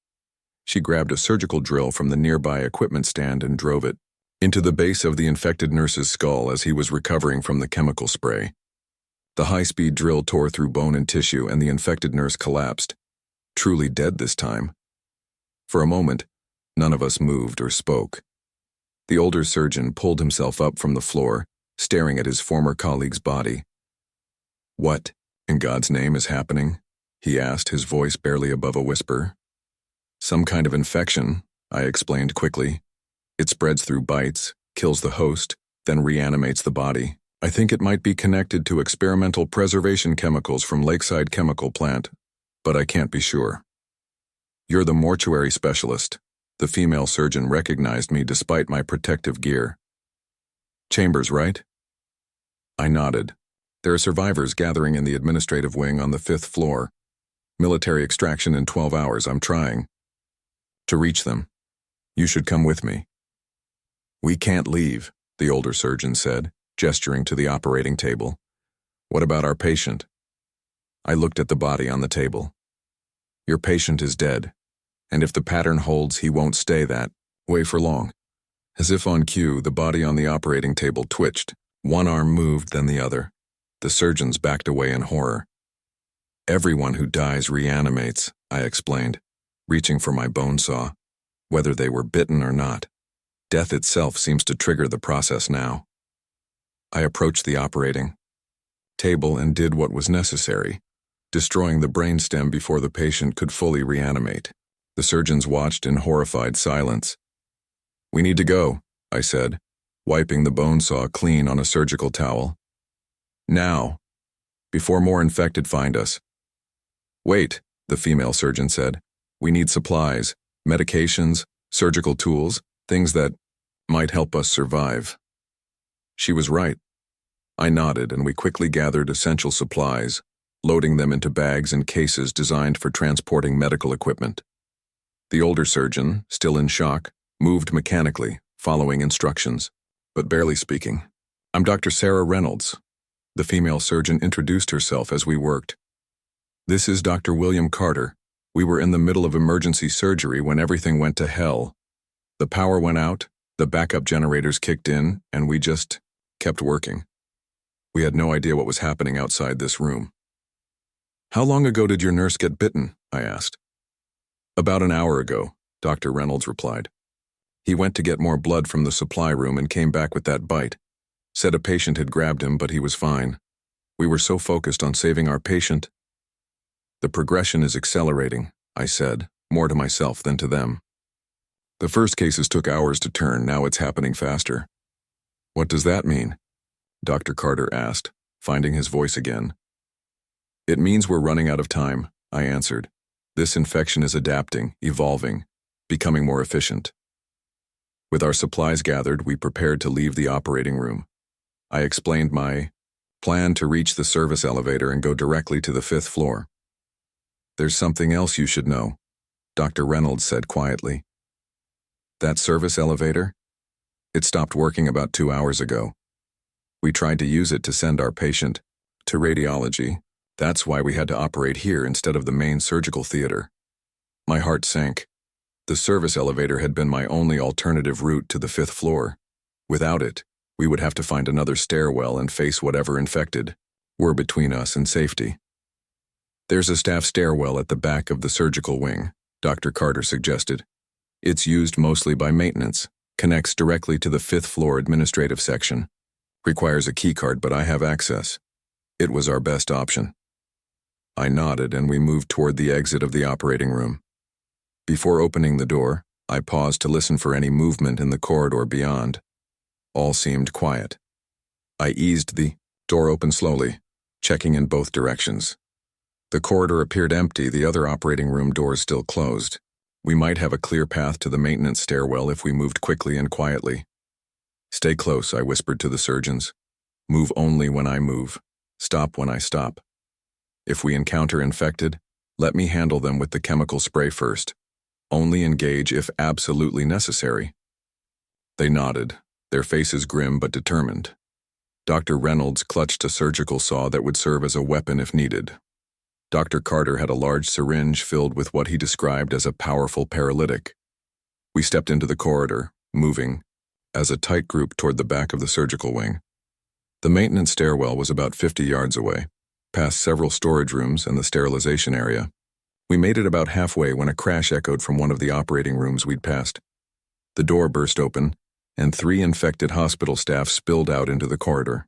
She grabbed a surgical drill from the nearby equipment stand and drove it into the base of the infected nurse's skull as he was recovering from the chemical spray. The high-speed drill tore through bone and tissue, and the infected nurse collapsed, truly dead this time. For a moment, none of us moved or spoke. The older surgeon pulled himself up from the floor, staring at his former colleague's body. "What, in God's name, is happening?" he asked, his voice barely above a whisper. "Some kind of infection," I explained quickly. "It spreads through bites, kills the host, then reanimates the body. I think it might be connected to experimental preservation chemicals from Lakeside Chemical Plant, but I can't be sure." "You're the mortuary specialist." The female surgeon recognized me despite my protective gear. "Chambers, right?" I nodded. "There are survivors gathering in the administrative wing on the 5th floor. Military extraction in 12 hours. I'm trying to reach them. You should come with me." "We can't leave," the older surgeon said, gesturing to the operating table. "What about our patient?" I looked at the body on the table. "Your patient is dead, and if the pattern holds, he won't stay that way for long." As if on cue, the body on the operating table twitched. One arm moved, then the other. The surgeons backed away in horror. "Everyone who dies reanimates," I explained, reaching for my bone saw. "Whether they were bitten or not, death itself seems to trigger the process now." I approached the operating table and did what was necessary, destroying the brainstem before the patient could fully reanimate. The surgeons watched in horrified silence. "We need to go," I said, wiping the bone saw clean on a surgical towel. "Now, before more infected find us." "Wait," the female surgeon said. "We need supplies, medications, surgical tools, things that might help us survive." She was right. I nodded, and we quickly gathered essential supplies, loading them into bags and cases designed for transporting medical equipment. The older surgeon, still in shock, moved mechanically, following instructions, but barely speaking. "I'm Dr. Sarah Reynolds." The female surgeon introduced herself as we worked. "This is Dr. William Carter. We were in the middle of emergency surgery when everything went to hell. The power went out, the backup generators kicked in, and we just kept working. We had no idea what was happening outside this room." "How long ago did your nurse get bitten?" I asked. "About an hour ago," Dr. Reynolds replied. "He went to get more blood from the supply room and came back with that bite. Said a patient had grabbed him, but he was fine. We were so focused on saving our patient." "The progression is accelerating," I said, more to myself than to them. "The first cases took hours to turn, now it's happening faster." "What does that mean?" Dr. Carter asked, finding his voice again. "It means we're running out of time," I answered. "This infection is adapting, evolving. becoming more efficient. With our supplies gathered, we prepared to leave the operating room. I explained my plan to reach the service elevator and go directly to the 5th floor. "There's something else you should know," Dr. Reynolds said quietly. "That service elevator? It stopped working about 2 hours ago. We tried to use it to send our patient to radiology. That's why we had to operate here instead of the main surgical theater." My heart sank. The service elevator had been my only alternative route to the 5th floor. Without it, we would have to find another stairwell and face whatever infected were between us and safety. "There's a staff stairwell at the back of the surgical wing," Dr. Carter suggested. "It's used mostly by maintenance, connects directly to the 5th floor administrative section. Requires a keycard, but I have access." It was our best option. I nodded and we moved toward the exit of the operating room. Before opening the door, I paused to listen for any movement in the corridor beyond. All seemed quiet. I eased the door open slowly, checking in both directions. The corridor appeared empty, the other operating room doors still closed. We might have a clear path to the maintenance stairwell if we moved quickly and quietly. "Stay close," I whispered to the surgeons. "Move only when I move. Stop when I stop. If we encounter infected, let me handle them with the chemical spray first. Only engage if absolutely necessary." They nodded, their faces grim but determined. Dr. Reynolds clutched a surgical saw that would serve as a weapon if needed. Dr. Carter had a large syringe filled with what he described as a powerful paralytic. We stepped into the corridor, moving, as a tight group toward the back of the surgical wing. The maintenance stairwell was about 50 yards away, past several storage rooms and the sterilization area. We made it about halfway when a crash echoed from one of the operating rooms we'd passed. The door burst open, and 3 infected hospital staff spilled out into the corridor.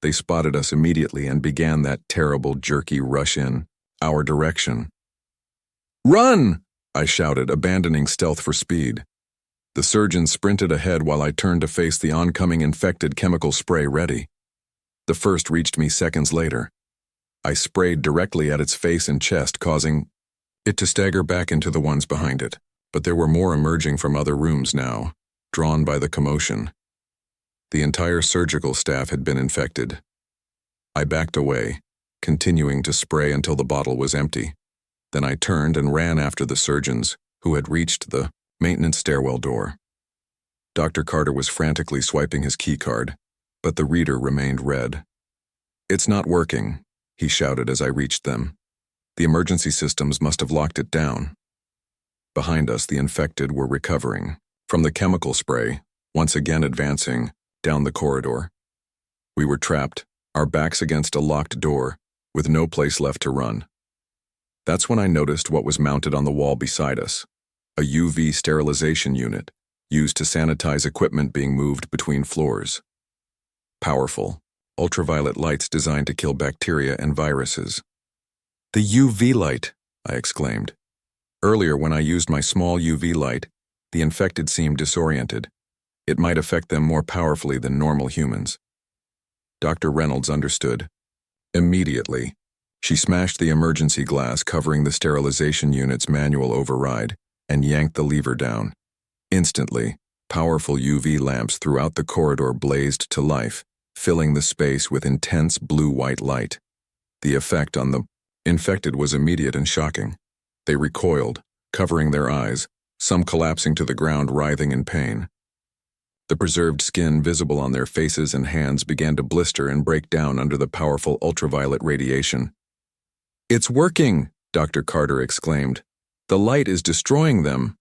They spotted us immediately and began that terrible, jerky rush in our direction. "Run!" I shouted, abandoning stealth for speed. The surgeon sprinted ahead while I turned to face the oncoming infected chemical spray ready. The first reached me seconds later. I sprayed directly at its face and chest, causing it to stagger back into the ones behind it. But there were more emerging from other rooms now, drawn by the commotion. The entire surgical staff had been infected. I backed away, continuing to spray until the bottle was empty. Then I turned and ran after the surgeons, who had reached the maintenance stairwell door. Dr. Carter was frantically swiping his keycard, but the reader remained red. "It's not working," he shouted as I reached them. "The emergency systems must have locked it down." Behind us, the infected were recovering from the chemical spray, once again advancing down the corridor. We were trapped, our backs against a locked door, with no place left to run. That's when I noticed what was mounted on the wall beside us, a UV sterilization unit, used to sanitize equipment being moved between floors. Powerful, ultraviolet lights designed to kill bacteria and viruses. "The UV light!" I exclaimed. Earlier, when I used my small UV light, the infected seemed disoriented. It might affect them more powerfully than normal humans. Dr. Reynolds understood. Immediately, she smashed the emergency glass covering the sterilization unit's manual override and yanked the lever down. Instantly, powerful UV lamps throughout the corridor blazed to life, filling the space with intense blue-white light. The effect on the infected was immediate and shocking. They recoiled, covering their eyes, some collapsing to the ground, writhing in pain. The preserved skin visible on their faces and hands began to blister and break down under the powerful ultraviolet radiation. "It's working!" Dr. Carter exclaimed. "The light is destroying them."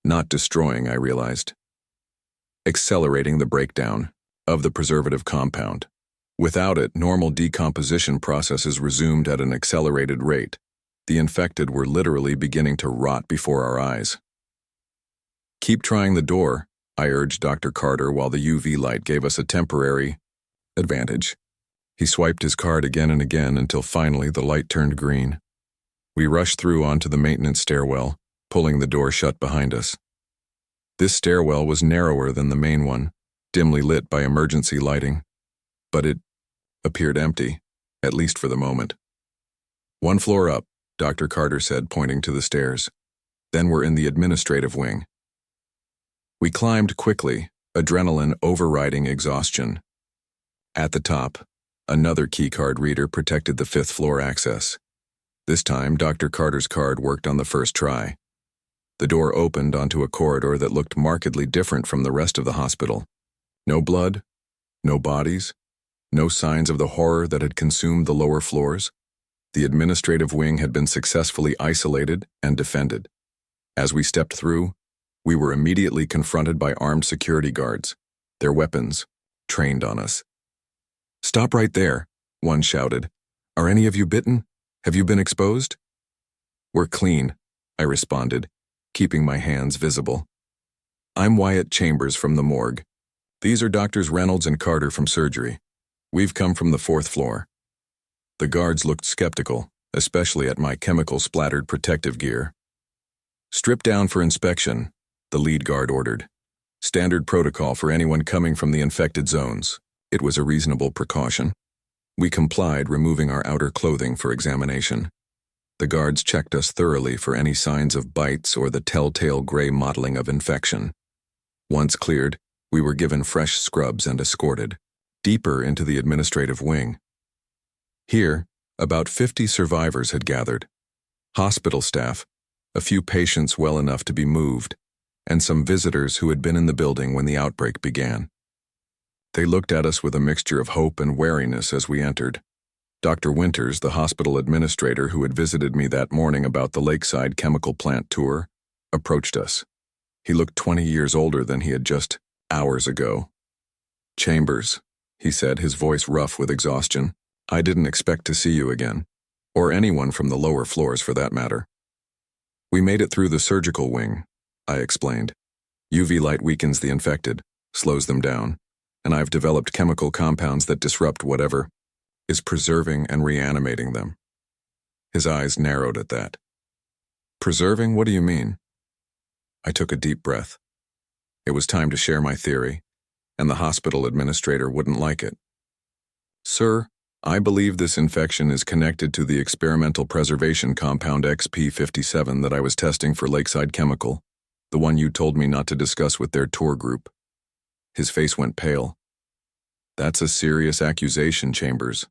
Not destroying, I realized. Accelerating the breakdown of the preservative compound. Without it, normal decomposition processes resumed at an accelerated rate. The infected were literally beginning to rot before our eyes. "Keep trying the door," I urged Dr. Carter while the UV light gave us a temporary advantage. He swiped his card again and again until finally the light turned green. We rushed through onto the maintenance stairwell, pulling the door shut behind us. This stairwell was narrower than the main one, dimly lit by emergency lighting. But it appeared empty, at least for the moment. "One floor up," Dr. Carter said, pointing to the stairs. Then we're in the administrative wing. We climbed quickly, adrenaline overriding exhaustion. At the top, another keycard reader protected the fifth-floor access. This time, Dr. Carter's card worked on the first try. The door opened onto a corridor that looked markedly different from the rest of the hospital. No blood, no bodies, no signs of the horror that had consumed the lower floors. The administrative wing had been successfully isolated and defended. As we stepped through, we were immediately confronted by armed security guards, their weapons trained on us. "Stop right there," one shouted. "Are any of you bitten? Have you been exposed?" "We're clean," I responded, keeping my hands visible. "I'm Wyatt Chambers from the morgue. These are Doctors Reynolds and Carter from surgery. We've come from the fourth floor." The guards looked skeptical, especially at my chemical-splattered protective gear. "Strip down for inspection," the lead guard ordered. "Standard protocol for anyone coming from the infected zones." It was a reasonable precaution. We complied, removing our outer clothing for examination. The guards checked us thoroughly for any signs of bites or the telltale gray mottling of infection. Once cleared, we were given fresh scrubs and escorted deeper into the administrative wing. Here, about 50 survivors had gathered. Hospital staff, a few patients well enough to be moved, and some visitors who had been in the building when the outbreak began. They looked at us with a mixture of hope and wariness as we entered. Dr. Winters, the hospital administrator who had visited me that morning about the Lakeside chemical plant tour, approached us. He looked 20 years older than he had just hours ago. "Chambers," he said, his voice rough with exhaustion, "I didn't expect to see you again, or anyone from the lower floors for that matter." "We made it through the surgical wing," I explained. "UV light weakens the infected, slows them down, and I've developed chemical compounds that disrupt whatever is preserving and reanimating them." His eyes narrowed at that. "Preserving? What do you mean?" I took a deep breath. It was time to share my theory, and the hospital administrator wouldn't like it. "Sir, I believe this infection is connected to the experimental preservation compound XP57 that I was testing for Lakeside Chemical, the one you told me not to discuss with their tour group." His face went pale. "That's a serious accusation, Chambers."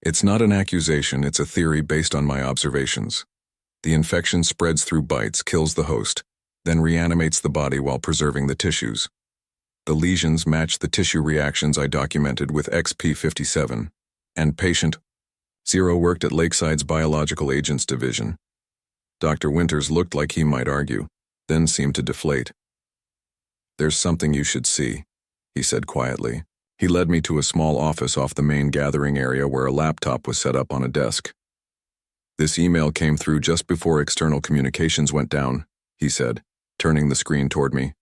"It's not an accusation, it's a theory based on my observations. The infection spreads through bites, kills the host, then reanimates the body while preserving the tissues. The lesions match the tissue reactions I documented with XP57, and patient 0 worked at Lakeside's Biological Agents Division." Dr. Winters looked like he might argue, then seemed to deflate. "There's something you should see," he said quietly. He led me to a small office off the main gathering area where a laptop was set up on a desk. "This email came through just before external communications went down," he said, turning the screen toward me.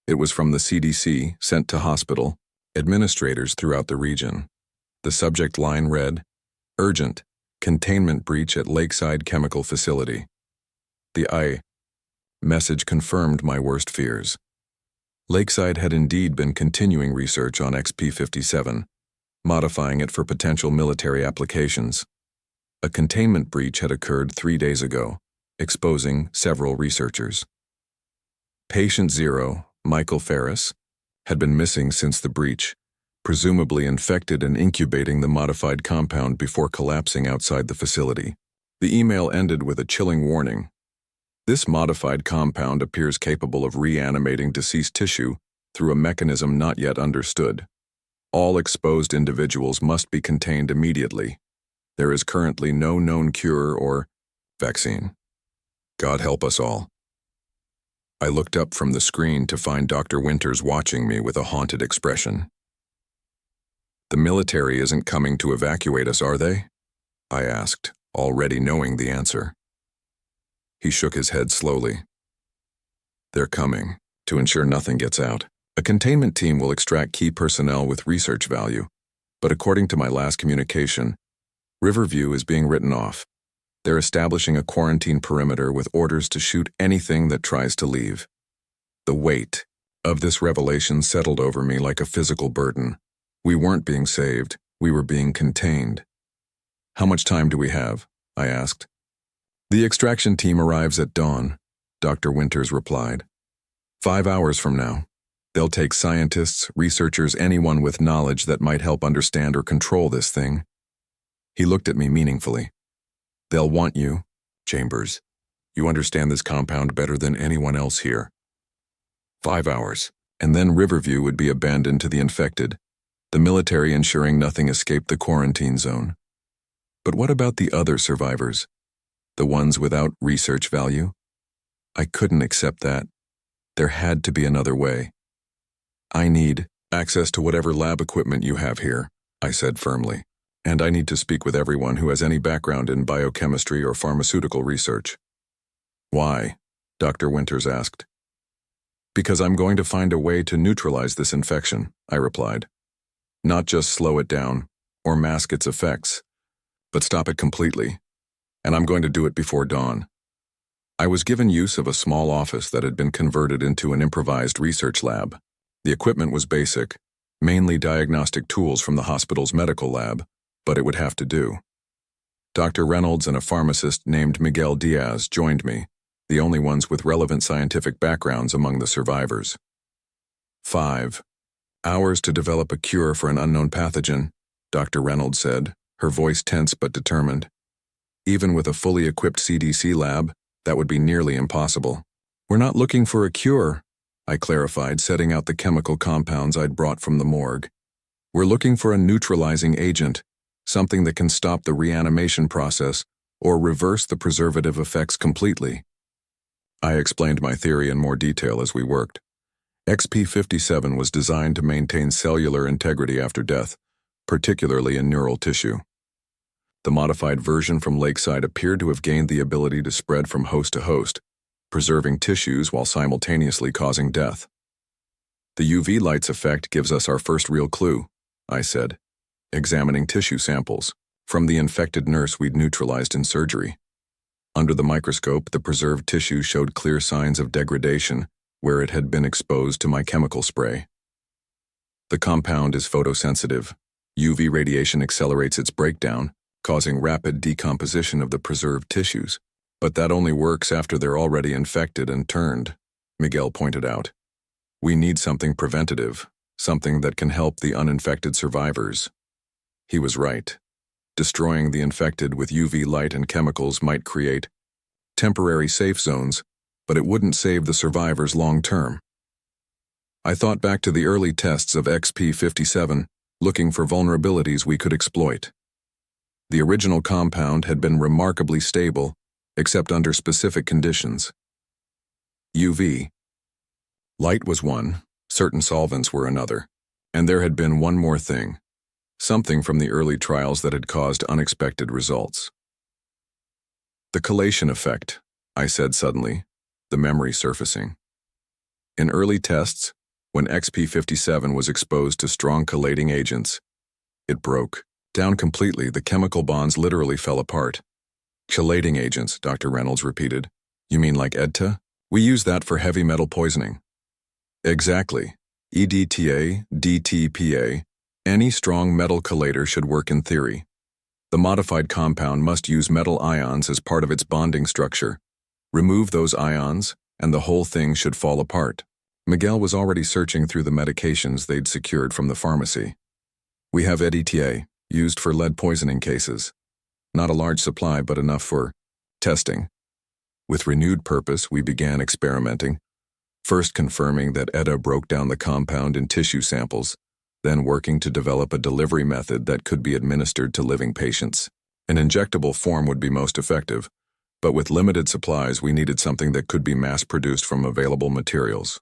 "It was from the CDC, sent to hospital administrators throughout the region. The subject line read, 'Urgent, containment breach at Lakeside Chemical Facility.' The message confirmed my worst fears. Lakeside had indeed been continuing research on XP57, modifying it for potential military applications. A containment breach had occurred 3 days ago, exposing several researchers. Patient 0, Michael Ferris, had been missing since the breach, presumably infected and incubating the modified compound before collapsing outside the facility. The email ended with a chilling warning. "This modified compound appears capable of reanimating deceased tissue through a mechanism not yet understood. All exposed individuals must be contained immediately. There is currently no known cure or vaccine. God help us all." I looked up from the screen to find Dr. Winters watching me with a haunted expression. "The military isn't coming to evacuate us, are they?" I asked, already knowing the answer. He shook his head slowly. "They're coming, to ensure nothing gets out. A containment team will extract key personnel with research value, but according to my last communication, Riverview is being written off. They're establishing a quarantine perimeter with orders to shoot anything that tries to leave." The weight of this revelation settled over me like a physical burden. We weren't being saved, we were being contained. "How much time do we have?" I asked. "The extraction team arrives at dawn. Dr. Winters replied. 5 hours from now. They'll take scientists, researchers, anyone with knowledge that might help understand or control this thing. He looked at me meaningfully. They'll want you, Chambers. You understand this compound better than anyone else here. 5 hours, and then Riverview would be abandoned to the infected, the military ensuring nothing escaped the quarantine zone. But what about the other survivors? The ones without research value? I couldn't accept that. There had to be another way. I need access to whatever lab equipment you have here, I said firmly, and I need to speak with everyone who has any background in biochemistry or pharmaceutical research. Why? Dr. Winters asked. Because I'm going to find a way to neutralize this infection, I replied. Not just slow it down or mask its effects, but stop it completely. And I'm going to do it before dawn. I was given use of a small office that had been converted into an improvised research lab. The equipment was basic, mainly diagnostic tools from the hospital's medical lab, but it would have to do. Dr. Reynolds and a pharmacist named Miguel Diaz joined me, the only ones with relevant scientific backgrounds among the survivors. 5 hours to develop a cure for an unknown pathogen, Dr. Reynolds said, her voice tense but determined. Even with a fully equipped CDC lab, that would be nearly impossible. We're not looking for a cure, I clarified, setting out the chemical compounds I'd brought from the morgue. We're looking for a neutralizing agent, something that can stop the reanimation process or reverse the preservative effects completely. I explained my theory in more detail as we worked. XP-57 was designed to maintain cellular integrity after death, particularly in neural tissue. The modified version from Lakeside appeared to have gained the ability to spread from host to host, preserving tissues while simultaneously causing death. The UV light's effect gives us our first real clue, I said, examining tissue samples from the infected nurse we'd neutralized in surgery. Under the microscope, the preserved tissue showed clear signs of degradation where it had been exposed to my chemical spray. The compound is photosensitive. UV radiation accelerates its breakdown, causing rapid decomposition of the preserved tissues. But that only works after they're already infected and turned, Miguel pointed out. We need something preventative, something that can help the uninfected survivors. He was right. Destroying the infected with UV light and chemicals might create temporary safe zones, but it wouldn't save the survivors long term. I thought back to the early tests of XP-57, looking for vulnerabilities we could exploit. The original compound had been remarkably stable, except under specific conditions. UV light was one, certain solvents were another, and there had been one more thing, something from the early trials that had caused unexpected results. The chelation effect, I said suddenly, the memory surfacing. In early tests, when XP-57 was exposed to strong chelating agents, it broke down completely. The chemical bonds literally fell apart. Chelating agents, Dr. Reynolds repeated. You mean like EDTA? We use that for heavy metal poisoning. Exactly. EDTA, DTPA, any strong metal chelator should work in theory. The modified compound must use metal ions as part of its bonding structure. Remove those ions, and the whole thing should fall apart. Miguel was already searching through the medications they'd secured from the pharmacy. We have EDTA, used for lead poisoning cases. Not a large supply, but enough for testing. With renewed purpose, we began experimenting, first confirming that EDTA broke down the compound in tissue samples, then working to develop a delivery method that could be administered to living patients. An injectable form would be most effective, but with limited supplies, we needed something that could be mass-produced from available materials.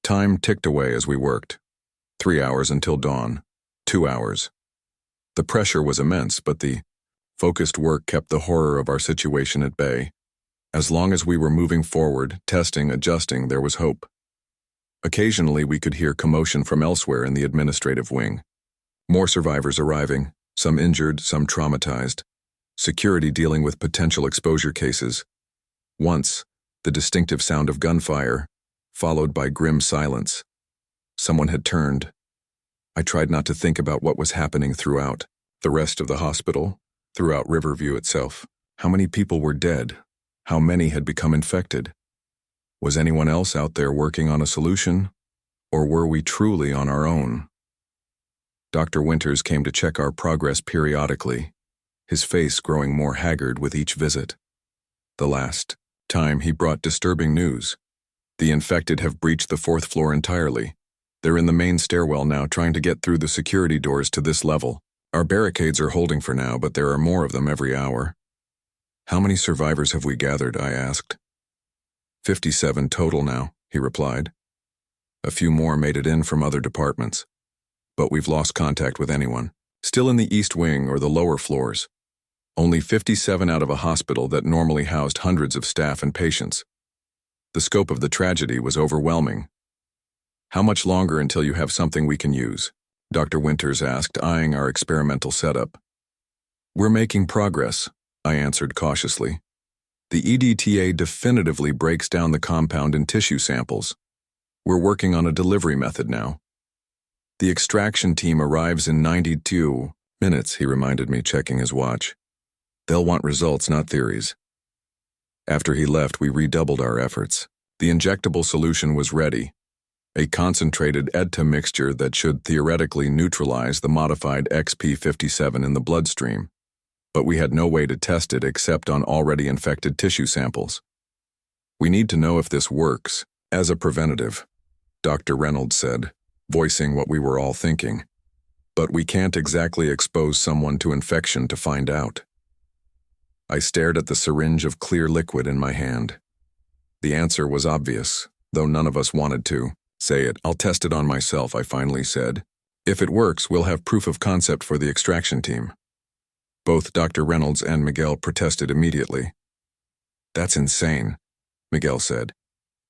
Time ticked away as we worked. 3 hours until dawn. 2 hours. The pressure was immense, but the focused work kept the horror of our situation at bay. As long as we were moving forward, testing, adjusting, there was hope. Occasionally, we could hear commotion from elsewhere in the administrative wing. More survivors arriving, some injured, some traumatized. Security dealing with potential exposure cases. Once, the distinctive sound of gunfire, followed by grim silence. Someone had turned. I tried not to think about what was happening throughout the rest of the hospital, throughout Riverview itself. How many people were dead? How many had become infected? Was anyone else out there working on a solution? Or were we truly on our own? Dr. Winters came to check our progress periodically, his face growing more haggard with each visit. The last time he brought disturbing news. The infected have breached the 4th floor entirely. They're in the main stairwell now, trying to get through the security doors to this level. Our barricades are holding for now, but there are more of them every hour. How many survivors have we gathered? I asked. 57 total now, he replied. A few more made it in from other departments. But we've lost contact with anyone. Still in the East Wing or the lower floors. Only 57 out of a hospital that normally housed hundreds of staff and patients. The scope of the tragedy was overwhelming. How much longer until you have something we can use? Dr. Winters asked, eyeing our experimental setup. We're making progress, I answered cautiously. The EDTA definitively breaks down the compound in tissue samples. We're working on a delivery method now. The extraction team arrives in 92 minutes, he reminded me, checking his watch. They'll want results, not theories. After he left, we redoubled our efforts. The injectable solution was ready. A concentrated EDTA mixture that should theoretically neutralize the modified XP57 in the bloodstream. But we had no way to test it except on already infected tissue samples. We need to know if this works as a preventative, Dr. Reynolds said, voicing what we were all thinking. But we can't exactly expose someone to infection to find out. I stared at the syringe of clear liquid in my hand. The answer was obvious, though none of us wanted to. Say it. I'll test it on myself, I finally said. If it works, we'll have proof of concept for the extraction team. Both Dr. Reynolds and Miguel protested immediately. That's insane, Miguel said.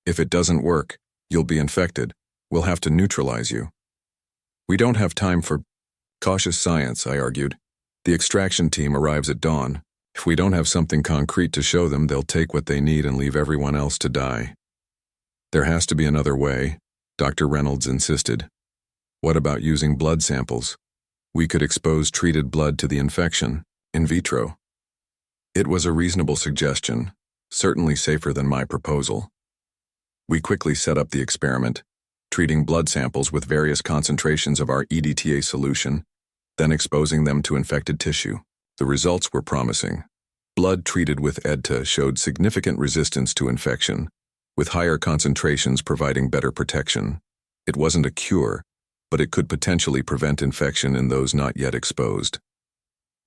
If it doesn't work, you'll be infected. We'll have to neutralize you. We don't have time for cautious science, I argued. The extraction team arrives at dawn. If we don't have something concrete to show them, they'll take what they need and leave everyone else to die. There has to be another way, Dr. Reynolds insisted. What about using blood samples? We could expose treated blood to the infection, in vitro. It was a reasonable suggestion, certainly safer than my proposal. We quickly set up the experiment, treating blood samples with various concentrations of our EDTA solution, then exposing them to infected tissue. The results were promising. Blood treated with EDTA showed significant resistance to infection, with higher concentrations providing better protection. It wasn't a cure, but it could potentially prevent infection in those not yet exposed.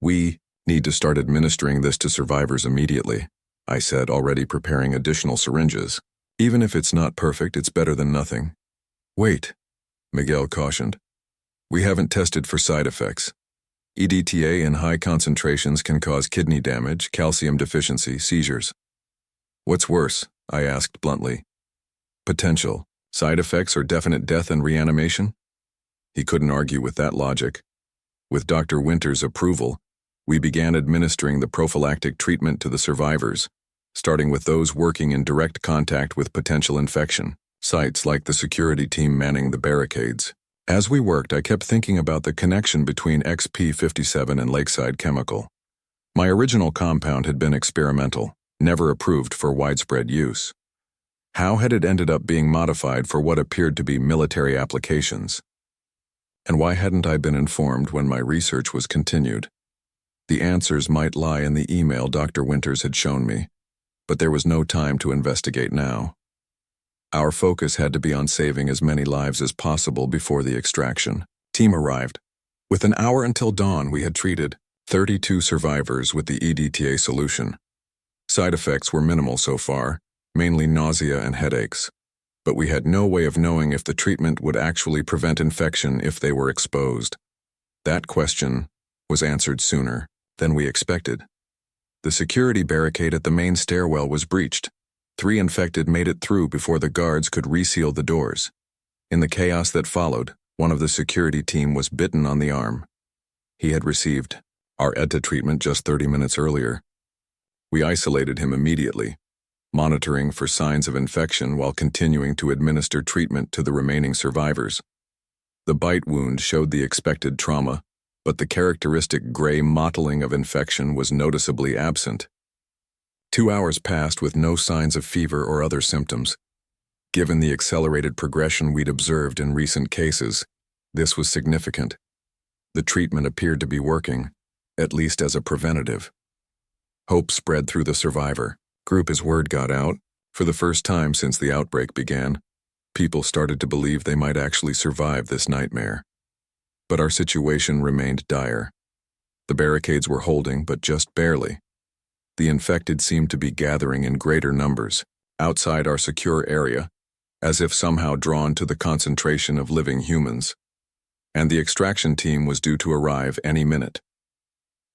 We need to start administering this to survivors immediately, I said, already preparing additional syringes. Even if it's not perfect, it's better than nothing. Wait, Miguel cautioned. We haven't tested for side effects. EDTA in high concentrations can cause kidney damage, calcium deficiency, seizures. What's worse? I asked bluntly. Potential side effects or definite death and reanimation? He couldn't argue with that logic. With Dr. Winters' approval, we began administering the prophylactic treatment to the survivors, starting with those working in direct contact with potential infection, sites like the security team manning the barricades. As we worked, I kept thinking about the connection between XP57 and Lakeside Chemical. My original compound had been experimental, never approved for widespread use. How had it ended up being modified for what appeared to be military applications? And why hadn't I been informed when my research was continued? The answers might lie in the email Dr. Winters had shown me, but there was no time to investigate now. Our focus had to be on saving as many lives as possible before the extraction. Team arrived. With an hour until dawn, we had treated 32 survivors with the EDTA solution. Side effects were minimal so far, mainly nausea and headaches. But we had no way of knowing if the treatment would actually prevent infection if they were exposed. That question was answered sooner than we expected. The security barricade at the main stairwell was breached. 3 infected made it through before the guards could reseal the doors. In the chaos that followed, one of the security team was bitten on the arm. He had received our EDTA treatment just 30 minutes earlier. We isolated him immediately, monitoring for signs of infection while continuing to administer treatment to the remaining survivors. The bite wound showed the expected trauma, but the characteristic gray mottling of infection was noticeably absent. 2 hours passed with no signs of fever or other symptoms. Given the accelerated progression we'd observed in recent cases, this was significant. The treatment appeared to be working, at least as a preventative. Hope spread through the survivor group as word got out. For the first time since the outbreak began, people started to believe they might actually survive this nightmare. But our situation remained dire. The barricades were holding, but just barely. The infected seemed to be gathering in greater numbers outside our secure area, as if somehow drawn to the concentration of living humans. And the extraction team was due to arrive any minute.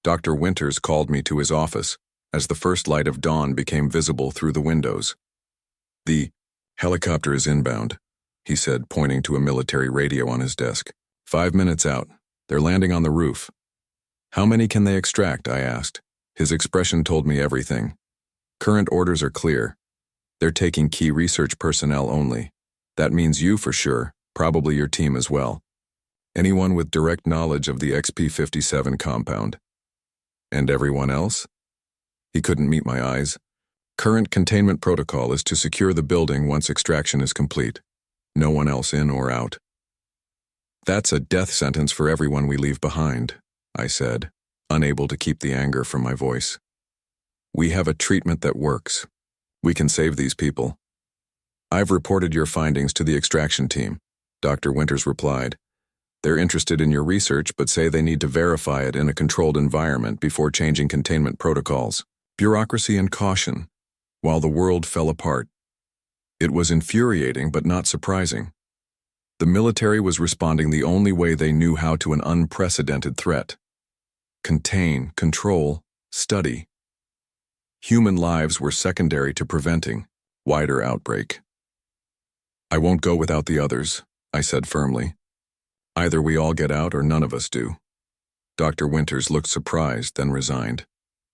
Dr. Winters called me to his office as the first light of dawn became visible through the windows. "The helicopter is inbound," he said, pointing to a military radio on his desk. 5 minutes out. They're landing on the roof." "How many can they extract?" I asked. His expression told me everything. "Current orders are clear. They're taking key research personnel only. That means you for sure, probably your team as well. Anyone with direct knowledge of the XP-57 compound." "And everyone else?" He couldn't meet my eyes. "Current containment protocol is to secure the building once extraction is complete. No one else in or out." "That's a death sentence for everyone we leave behind," I said, unable to keep the anger from my voice. "We have a treatment that works. We can save these people." "I've reported your findings to the extraction team," Dr. Winters replied. "They're interested in your research but say they need to verify it in a controlled environment before changing containment protocols." Bureaucracy and caution, while the world fell apart. It was infuriating but not surprising. The military was responding the only way they knew how to an unprecedented threat. Contain, control, study. Human lives were secondary to preventing wider outbreak. "I won't go without the others," I said firmly. "Either we all get out or none of us do." Dr. Winters looked surprised, then resigned.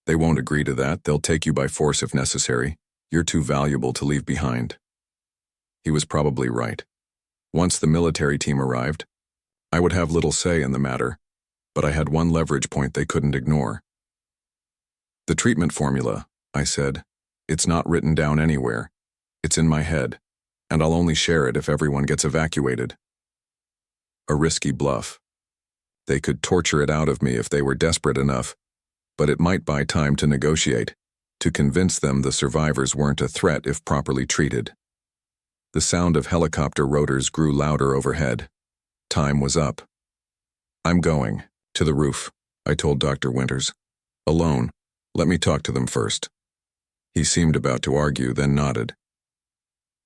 "They won't agree to that. They'll take you by force if necessary. You're too valuable to leave behind." He was probably right. Once the military team arrived, I would have little say in the matter, but I had one leverage point they couldn't ignore. "The treatment formula," I said. "It's not written down anywhere. It's in my head, and I'll only share it if everyone gets evacuated." A risky bluff. They could torture it out of me if they were desperate enough, but it might buy time to negotiate, to convince them the survivors weren't a threat if properly treated. The sound of helicopter rotors grew louder overhead. Time was up. "I'm going. To the roof," I told Dr. Winters. "Alone. Let me talk to them first." He seemed about to argue, then nodded.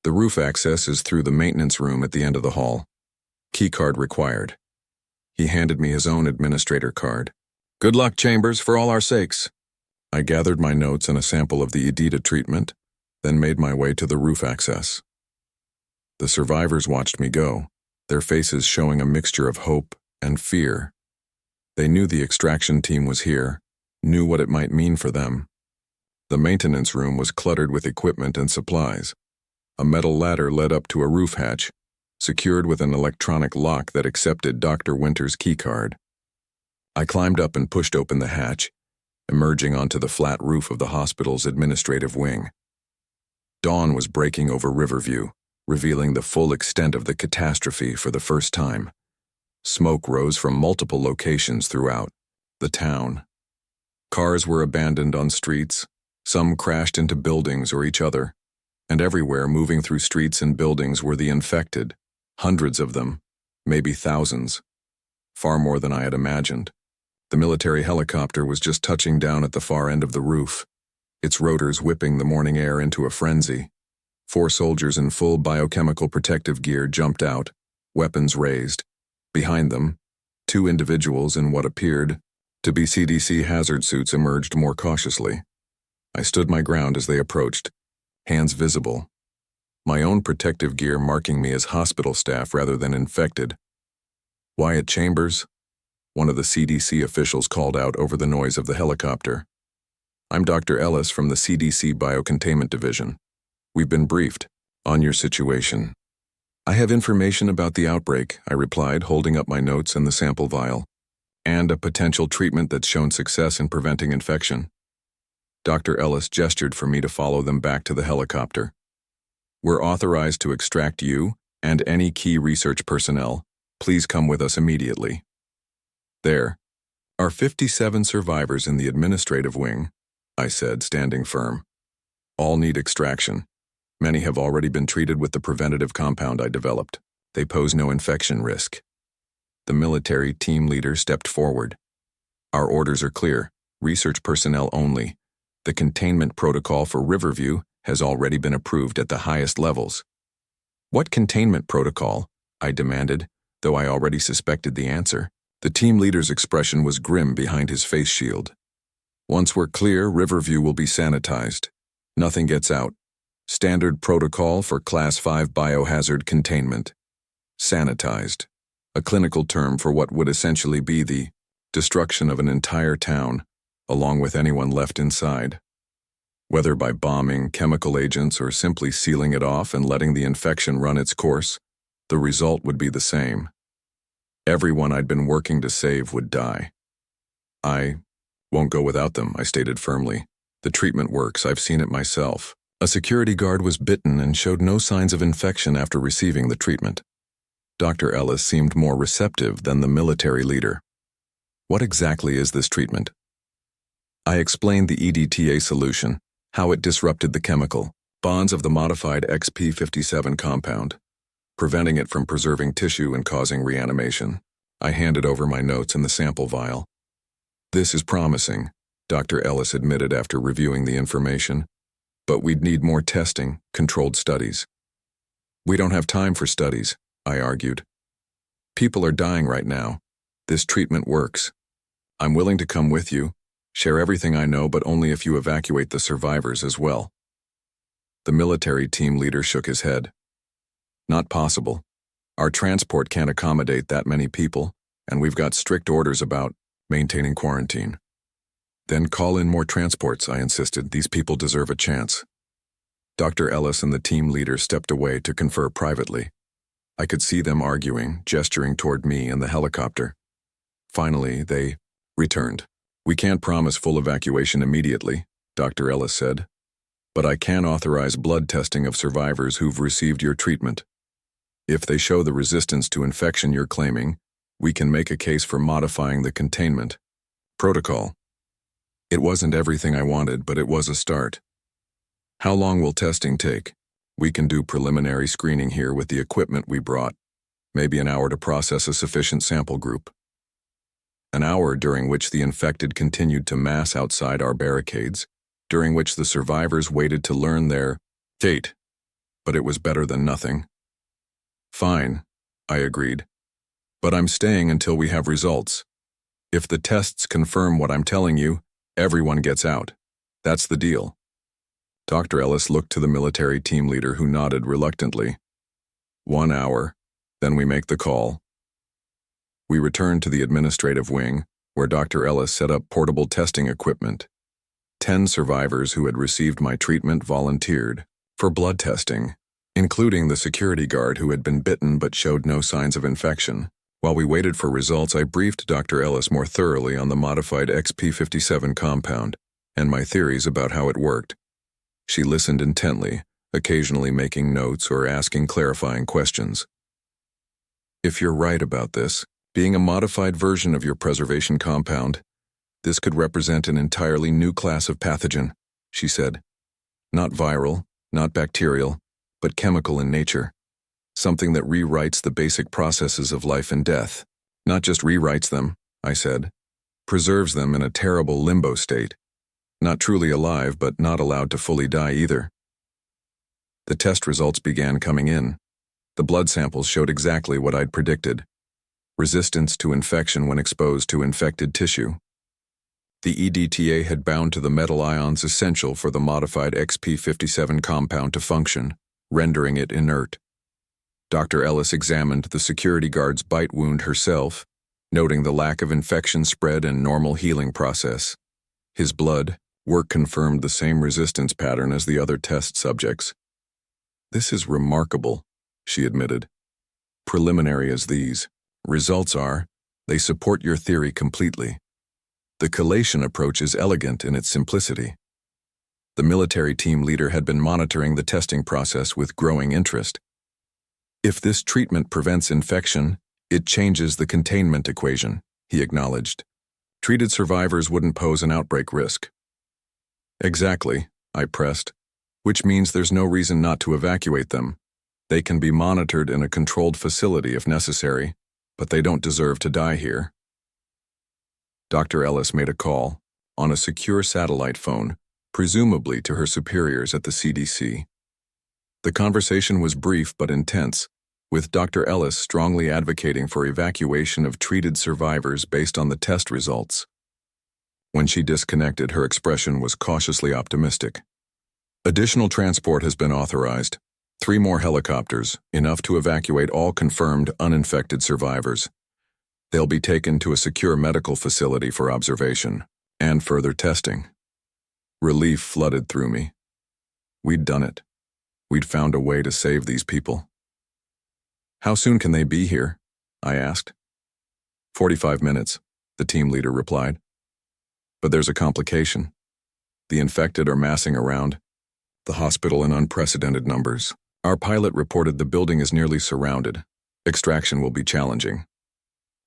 "The roof access is through the maintenance room at the end of the hall. Keycard required." He handed me his own administrator card. "Good luck, Chambers, for all our sakes." I gathered my notes and a sample of the Edita treatment, then made my way to the roof access. The survivors watched me go, their faces showing a mixture of hope and fear. They knew the extraction team was here, knew what it might mean for them. The maintenance room was cluttered with equipment and supplies. A metal ladder led up to a roof hatch, secured with an electronic lock that accepted Dr. Winters' keycard. I climbed up and pushed open the hatch, emerging onto the flat roof of the hospital's administrative wing. Dawn was breaking over Riverview, revealing the full extent of the catastrophe for the first time. Smoke rose from multiple locations throughout the town. Cars were abandoned on streets, some crashed into buildings or each other, and everywhere moving through streets and buildings were the infected, hundreds of them, maybe thousands. Far more than I had imagined. The military helicopter was just touching down at the far end of the roof, its rotors whipping the morning air into a frenzy. 4 soldiers in full biochemical protective gear jumped out, weapons raised. Behind them, 2 individuals in what appeared to be CDC hazard suits emerged more cautiously. I stood my ground as they approached, hands visible. My own protective gear marking me as hospital staff rather than infected. "Wyatt Chambers," one of the CDC officials called out over the noise of the helicopter. "I'm Dr. Ellis from the CDC Biocontainment Division. We've been briefed on your situation." "I have information about the outbreak," I replied, holding up my notes and the sample vial, "and a potential treatment that's shown success in preventing infection." Dr. Ellis gestured for me to follow them back to the helicopter. We're authorized to extract you and any key research personnel. Please come with us immediately. There are 57 survivors in the administrative wing, I said, standing firm. All need extraction. Many have already been treated with the preventative compound I developed. They pose no infection risk. The military team leader stepped forward. Our orders are clear. Research personnel only. The containment protocol for Riverview has already been approved at the highest levels. What containment protocol? I demanded, though I already suspected the answer. The team leader's expression was grim behind his face shield. Once we're clear, Riverview will be sanitized. Nothing gets out. Standard protocol for Class 5 biohazard containment. Sanitized. A clinical term for what would essentially be the destruction of an entire town, along with anyone left inside. Whether by bombing, chemical agents, or simply sealing it off and letting the infection run its course, the result would be the same. Everyone I'd been working to save would die. I won't go without them, I stated firmly. The treatment works, I've seen it myself. A security guard was bitten and showed no signs of infection after receiving the treatment. Dr. Ellis seemed more receptive than the military leader. What exactly is this treatment? I explained the EDTA solution, how it disrupted the chemical bonds of the modified XP57 compound, preventing it from preserving tissue and causing reanimation. I handed over my notes and the sample vial. This is promising, Dr. Ellis admitted after reviewing the information, but we'd need more testing, controlled studies. We don't have time for studies, I argued. People are dying right now. This treatment works. I'm willing to come with you, share everything I know, but only if you evacuate the survivors as well. The military team leader shook his head. Not possible. Our transport can't accommodate that many people, and we've got strict orders about maintaining quarantine. Then call in more transports, I insisted. These people deserve a chance. Dr. Ellis and the team leader stepped away to confer privately. I could see them arguing, gesturing toward me and the helicopter. Finally, they returned. We can't promise full evacuation immediately, Dr. Ellis said, but I can authorize blood testing of survivors who've received your treatment. If they show the resistance to infection you're claiming, we can make a case for modifying the containment protocol. It wasn't everything I wanted, but it was a start. How long will testing take? We can do preliminary screening here with the equipment we brought, maybe an hour to process a sufficient sample group. An hour during which the infected continued to mass outside our barricades, during which the survivors waited to learn their fate. But it was better than nothing. Fine, I agreed. But I'm staying until we have results. If the tests confirm what I'm telling you, everyone gets out. That's the deal. Dr. Ellis looked to the military team leader, who nodded reluctantly. 1 hour, then we make the call. We returned to the administrative wing, where Dr. Ellis set up portable testing equipment. 10 survivors who had received my treatment volunteered for blood testing, including the security guard who had been bitten but showed no signs of infection. While we waited for results, I briefed Dr. Ellis more thoroughly on the modified XP57 compound and my theories about how it worked. She listened intently, occasionally making notes or asking clarifying questions. If you're right about this, being a modified version of your preservation compound, this could represent an entirely new class of pathogen, she said. Not viral, not bacterial, but chemical in nature. Something that rewrites the basic processes of life and death. Not just rewrites them, I said. Preserves them in a terrible limbo state. Not truly alive, but not allowed to fully die either. The test results began coming in. The blood samples showed exactly what I'd predicted. Resistance to infection when exposed to infected tissue. The EDTA had bound to the metal ions essential for the modified XP57 compound to function, rendering it inert. Dr. Ellis examined the security guard's bite wound herself, noting the lack of infection spread and normal healing process. His blood work confirmed the same resistance pattern as the other test subjects. This is remarkable, she admitted. Preliminary as these results are, they support your theory completely. The chelation approach is elegant in its simplicity. The military team leader had been monitoring the testing process with growing interest. If this treatment prevents infection, it changes the containment equation, he acknowledged. Treated survivors wouldn't pose an outbreak risk. Exactly, I pressed, which means there's no reason not to evacuate them. They can be monitored in a controlled facility if necessary, but they don't deserve to die here. Dr. Ellis made a call, on a secure satellite phone, presumably to her superiors at the CDC. The conversation was brief but intense, with Dr. Ellis strongly advocating for evacuation of treated survivors based on the test results. When she disconnected, her expression was cautiously optimistic. Additional transport has been authorized. 3 more helicopters, enough to evacuate all confirmed uninfected survivors. They'll be taken to a secure medical facility for observation and further testing. Relief flooded through me. We'd done it. We'd found a way to save these people. How soon can they be here? I asked. 45 minutes, the team leader replied. But there's a complication. The infected are massing around the hospital in unprecedented numbers. Our pilot reported the building is nearly surrounded. Extraction will be challenging.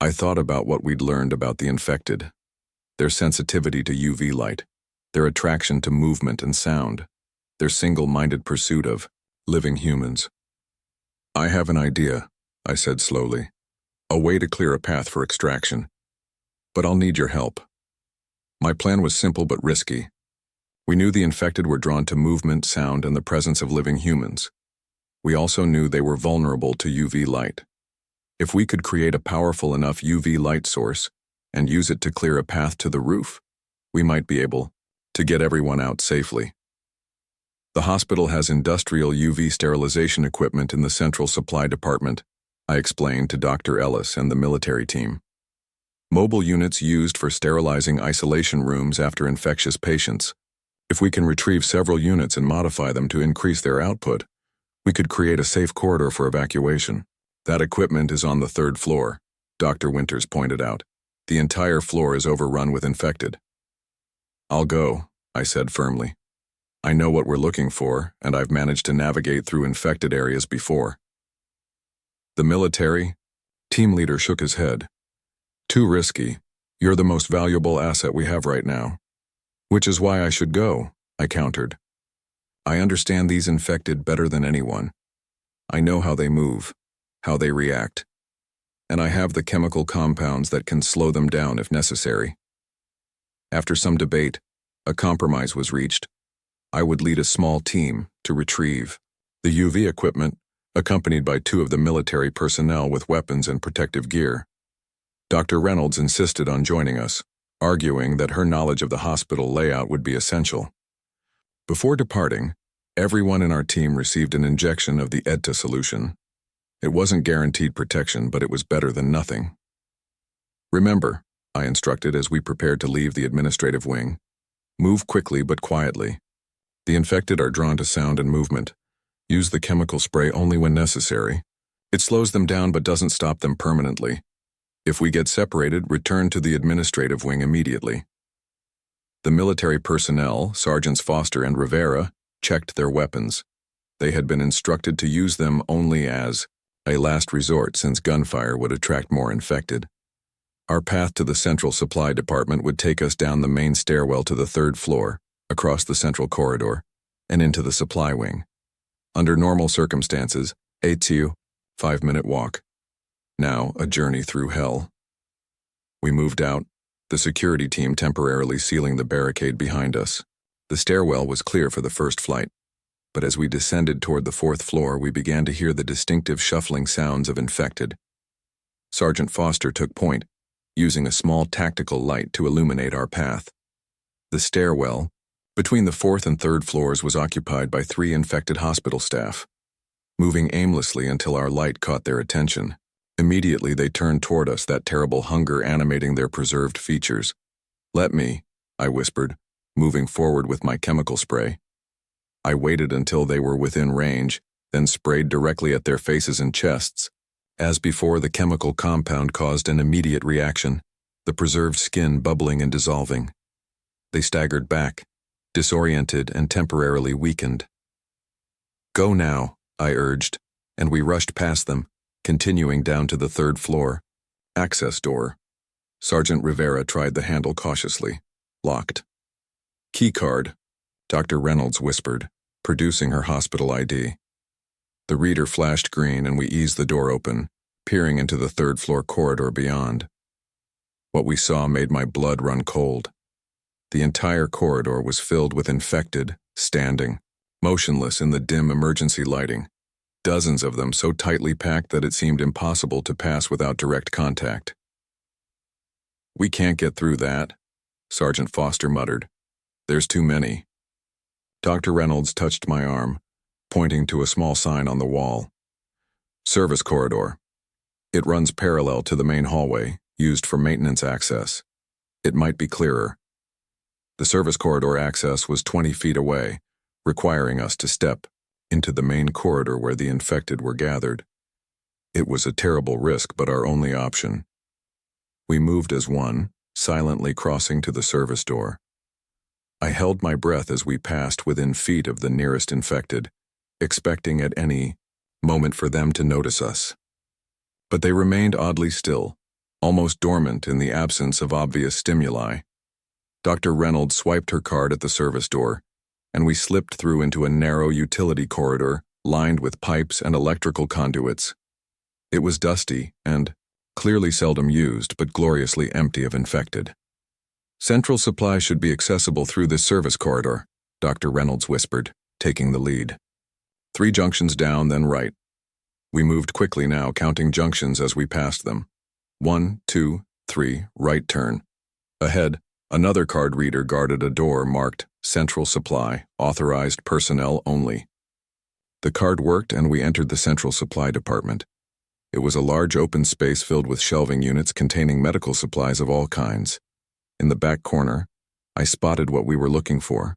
I thought about what we'd learned about the infected, their sensitivity to UV light, their attraction to movement and sound, their single-minded pursuit of living humans. I have an idea, I said slowly, a way to clear a path for extraction. But I'll need your help. My plan was simple but risky. We knew the infected were drawn to movement, sound, and the presence of living humans. We also knew they were vulnerable to UV light. If we could create a powerful enough UV light source and use it to clear a path to the roof, we might be able to get everyone out safely. The hospital has industrial UV sterilization equipment in the central supply department, I explained to Dr. Ellis and the military team. Mobile units used for sterilizing isolation rooms after infectious patients. If we can retrieve several units and modify them to increase their output, we could create a safe corridor for evacuation. That equipment is on the 3rd floor, Dr. Winters pointed out. The entire floor is overrun with infected. I'll go, I said firmly. I know what we're looking for, and I've managed to navigate through infected areas before. The military team leader shook his head. Too risky. You're the most valuable asset we have right now. Which is why I should go, I countered. I understand these infected better than anyone. I know how they move, how they react, and I have the chemical compounds that can slow them down if necessary. After some debate, a compromise was reached. I would lead a small team to retrieve the UV equipment, accompanied by 2 of the military personnel with weapons and protective gear. Dr. Reynolds insisted on joining us, arguing that her knowledge of the hospital layout would be essential. Before departing, everyone in our team received an injection of the EDTA solution. It wasn't guaranteed protection, but it was better than nothing. Remember, I instructed as we prepared to leave the administrative wing, move quickly but quietly. The infected are drawn to sound and movement. Use the chemical spray only when necessary. It slows them down but doesn't stop them permanently. If we get separated, return to the administrative wing immediately. The military personnel, Sergeants Foster and Rivera, checked their weapons. They had been instructed to use them only as a last resort since gunfire would attract more infected. Our path to the central supply department would take us down the main stairwell to the 3rd floor, across the central corridor, and into the supply wing. Under normal circumstances, 5-minute walk. Now, a journey through hell. We moved out, the security team temporarily sealing the barricade behind us. The stairwell was clear for the first flight, but as we descended toward the 4th floor, we began to hear the distinctive shuffling sounds of infected. Sergeant Foster took point, using a small tactical light to illuminate our path. The stairwell, between the 4th and 3rd floors, was occupied by 3 infected hospital staff, moving aimlessly until our light caught their attention. Immediately they turned toward us, that terrible hunger animating their preserved features. "Let me," I whispered, moving forward with my chemical spray. I waited until they were within range, then sprayed directly at their faces and chests. As before, the chemical compound caused an immediate reaction, the preserved skin bubbling and dissolving. They staggered back, disoriented and temporarily weakened. "Go now," I urged, and we rushed past them, continuing down to the third floor. Access door. Sergeant Rivera tried the handle cautiously. Locked. "Key card," Dr. Reynolds whispered, producing her hospital ID. The reader flashed green and we eased the door open, peering into the third-floor corridor beyond. What we saw made my blood run cold. The entire corridor was filled with infected, standing, motionless in the dim emergency lighting, dozens of them so tightly packed that it seemed impossible to pass without direct contact. "We can't get through that," Sergeant Foster muttered. "There's too many." Dr. Reynolds touched my arm, pointing to a small sign on the wall. "Service corridor. It runs parallel to the main hallway, used for maintenance access. It might be clearer." The service corridor access was 20 feet away, requiring us to step into the main corridor where the infected were gathered. It was a terrible risk, but our only option. We moved as one, silently crossing to the service door. I held my breath as we passed within feet of the nearest infected, expecting at any moment for them to notice us. But they remained oddly still, almost dormant in the absence of obvious stimuli. Dr. Reynolds swiped her card at the service door, and we slipped through into a narrow utility corridor lined with pipes and electrical conduits. It was dusty and clearly seldom used, but gloriously empty of infected. "Central supply should be accessible through this service corridor," Dr. Reynolds whispered, taking the lead. 3 junctions down, then right. We moved quickly now, counting junctions as we passed them. 1, 2, 3, right turn. Ahead, another card reader guarded a door marked Central Supply, Authorized Personnel Only. The card worked and we entered the Central Supply Department. It was a large open space filled with shelving units containing medical supplies of all kinds. In the back corner, I spotted what we were looking for.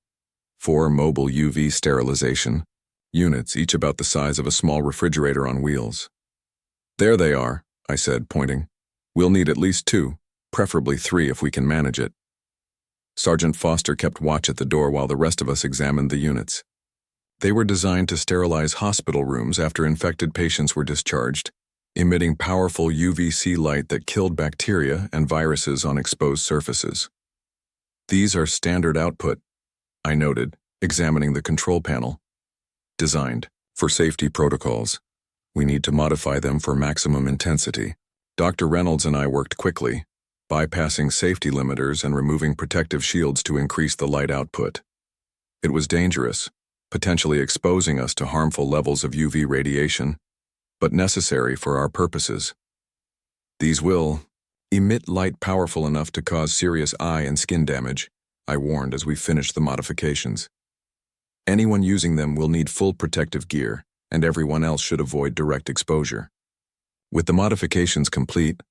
4 mobile UV sterilization units, each about the size of a small refrigerator on wheels. "There they are," I said, pointing. "We'll need at least 2, preferably 3 if we can manage it." Sergeant Foster kept watch at the door while the rest of us examined the units. They were designed to sterilize hospital rooms after infected patients were discharged, emitting powerful UVC light that killed bacteria and viruses on exposed surfaces. "These are standard output," I noted, examining the control panel. "Designed for safety protocols. We need to modify them for maximum intensity." Dr. Reynolds and I worked quickly, bypassing safety limiters and removing protective shields to increase the light output. It was dangerous, potentially exposing us to harmful levels of UV radiation, but necessary for our purposes. "These will emit light powerful enough to cause serious eye and skin damage," I warned as we finished the modifications. "Anyone using them will need full protective gear, and everyone else should avoid direct exposure." With the modifications complete,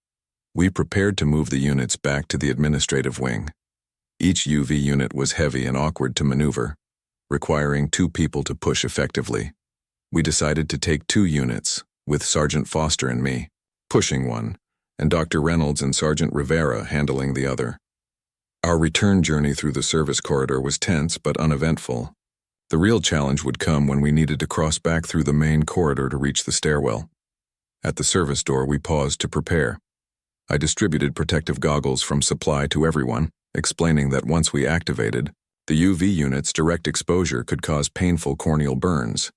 we prepared to move the units back to the administrative wing. Each UV unit was heavy and awkward to maneuver, requiring 2 people to push effectively. We decided to take 2 units, with Sergeant Foster and me pushing one, and Dr. Reynolds and Sergeant Rivera handling the other. Our return journey through the service corridor was tense but uneventful. The real challenge would come when we needed to cross back through the main corridor to reach the stairwell. At the service door, we paused to prepare. I distributed protective goggles from supply to everyone, explaining that once we activated, the UV unit's direct exposure could cause painful corneal burns.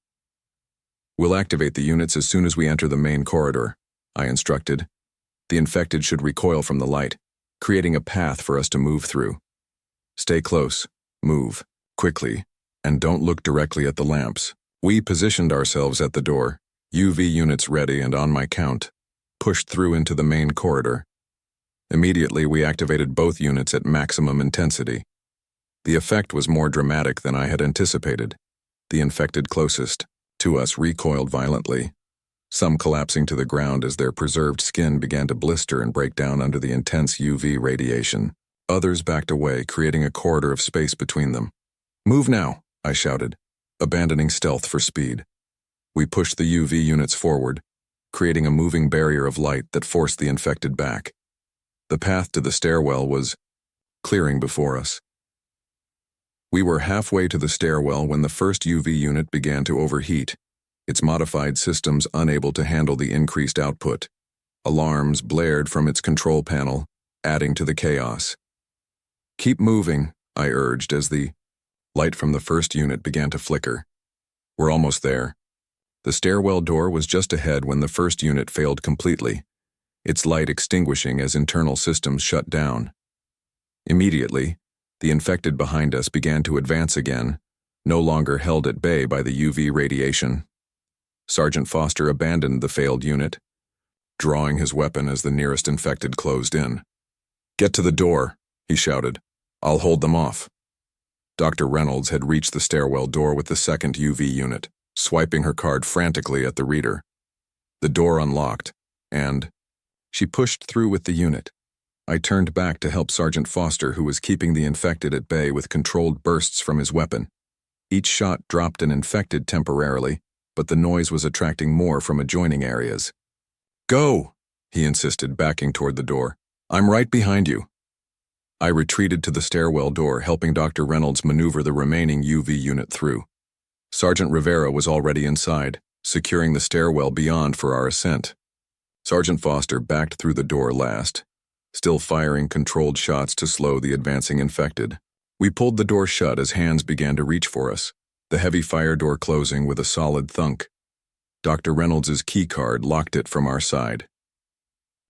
"We'll activate the units as soon as we enter the main corridor," I instructed. "The infected should recoil from the light, creating a path for us to move through. Stay close, move quickly, and don't look directly at the lamps." We positioned ourselves at the door, UV units ready, and on my count, pushed through into the main corridor. Immediately, we activated both units at maximum intensity. The effect was more dramatic than I had anticipated. The infected closest to us recoiled violently, some collapsing to the ground as their preserved skin began to blister and break down under the intense UV radiation. Others backed away, creating a corridor of space between them. "Move now," I shouted, abandoning stealth for speed. We pushed the UV units forward, creating a moving barrier of light that forced the infected back. The path to the stairwell was clearing before us. We were halfway to the stairwell when the first UV unit began to overheat, its modified systems unable to handle the increased output. Alarms blared from its control panel, adding to the chaos. "Keep moving," I urged as the light from the first unit began to flicker. "We're almost there." The stairwell door was just ahead when the first unit failed completely, its light extinguishing as internal systems shut down. Immediately, the infected behind us began to advance again, no longer held at bay by the UV radiation. Sergeant Foster abandoned the failed unit, drawing his weapon as the nearest infected closed in. "Get to the door," he shouted. "I'll hold them off." Dr. Reynolds had reached the stairwell door with the second UV unit, swiping her card frantically at the reader. The door unlocked, and she pushed through with the unit. I turned back to help Sergeant Foster, who was keeping the infected at bay with controlled bursts from his weapon. Each shot dropped an infected temporarily, but the noise was attracting more from adjoining areas. "Go!" he insisted, backing toward the door. "I'm right behind you." I retreated to the stairwell door, helping Dr. Reynolds maneuver the remaining UV unit through. Sergeant Rivera was already inside, securing the stairwell beyond for our ascent. Sergeant Foster backed through the door last, still firing controlled shots to slow the advancing infected. We pulled the door shut as hands began to reach for us, the heavy fire door closing with a solid thunk. Dr. Reynolds' key card locked it from our side.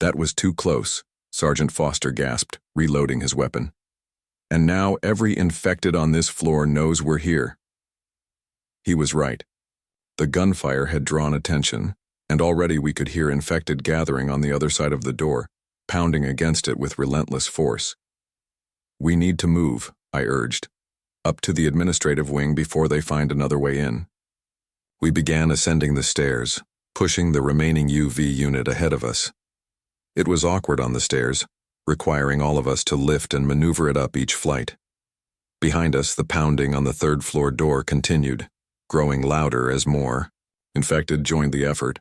"That was too close," Sergeant Foster gasped, reloading his weapon. "And now every infected on this floor knows we're here." He was right. The gunfire had drawn attention, and already we could hear infected gathering on the other side of the door, pounding against it with relentless force. "We need to move," I urged, "up to the administrative wing before they find another way in." We began ascending the stairs, pushing the remaining UV unit ahead of us. It was awkward on the stairs, requiring all of us to lift and maneuver it up each flight. Behind us, the pounding on the third-floor door continued, growing louder as more infected joined the effort.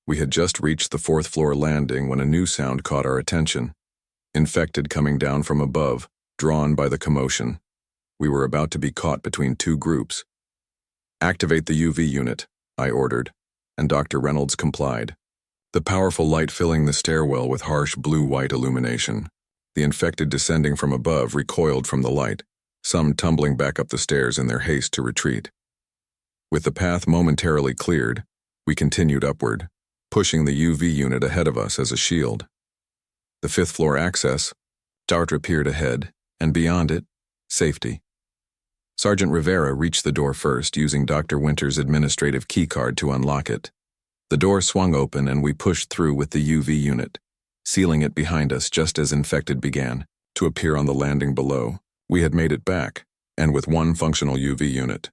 We had just reached the fourth-floor landing when a new sound caught our attention. Infected coming down from above, drawn by the commotion. We were about to be caught between two groups. "Activate the UV unit," I ordered, and Dr. Reynolds complied. The powerful light filling the stairwell with harsh blue-white illumination. The infected descending from above recoiled from the light, some tumbling back up the stairs in their haste to retreat. With the path momentarily cleared, we continued upward, pushing the UV unit ahead of us as a shield. The fifth-floor access, dart appeared ahead, and beyond it, safety. Sergeant Rivera reached the door first, using Dr. Winter's administrative keycard to unlock it. The door swung open and we pushed through with the UV unit, sealing it behind us just as infected began to appear on the landing below. We had made it back, and with one functional UV unit.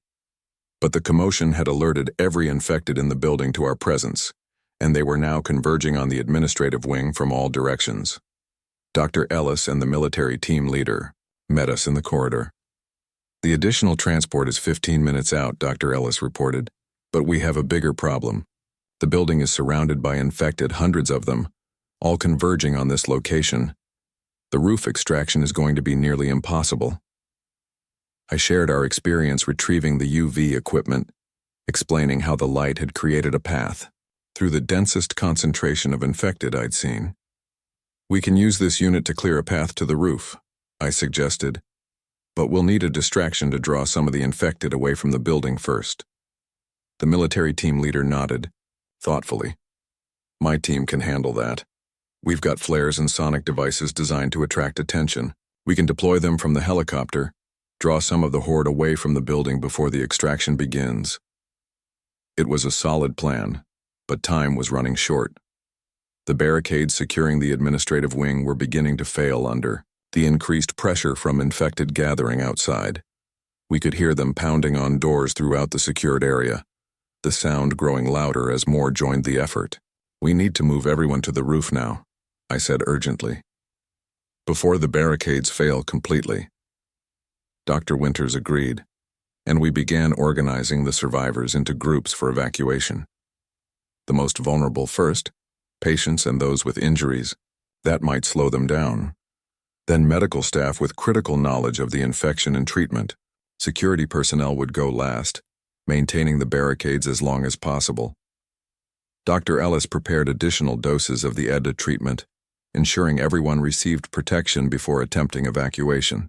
But the commotion had alerted every infected in the building to our presence, and they were now converging on the administrative wing from all directions. Dr. Ellis and the military team leader met us in the corridor. "The additional transport is 15 minutes out," Dr. Ellis reported, "but we have a bigger problem. The building is surrounded by infected, hundreds of them, all converging on this location. The roof extraction is going to be nearly impossible." I shared our experience retrieving the UV equipment, explaining how the light had created a path through the densest concentration of infected I'd seen. "We can use this unit to clear a path to the roof," I suggested, "but we'll need a distraction to draw some of the infected away from the building first." The military team leader nodded, thoughtfully. "My team can handle that. We've got flares and sonic devices designed to attract attention. We can deploy them from the helicopter, draw some of the horde away from the building before the extraction begins." It was a solid plan, but time was running short. The barricades securing the administrative wing were beginning to fail under the increased pressure from infected gathering outside. We could hear them pounding on doors throughout the secured area, the sound growing louder as more joined the effort. "We need to move everyone to the roof now," I said urgently, "before the barricades fail completely." Dr. Winters agreed, and we began organizing the survivors into groups for evacuation. The most vulnerable first, patients and those with injuries, that might slow them down. Then medical staff with critical knowledge of the infection and treatment. Security personnel would go last, maintaining the barricades as long as possible. Dr. Ellis prepared additional doses of the EDA treatment, ensuring everyone received protection before attempting evacuation.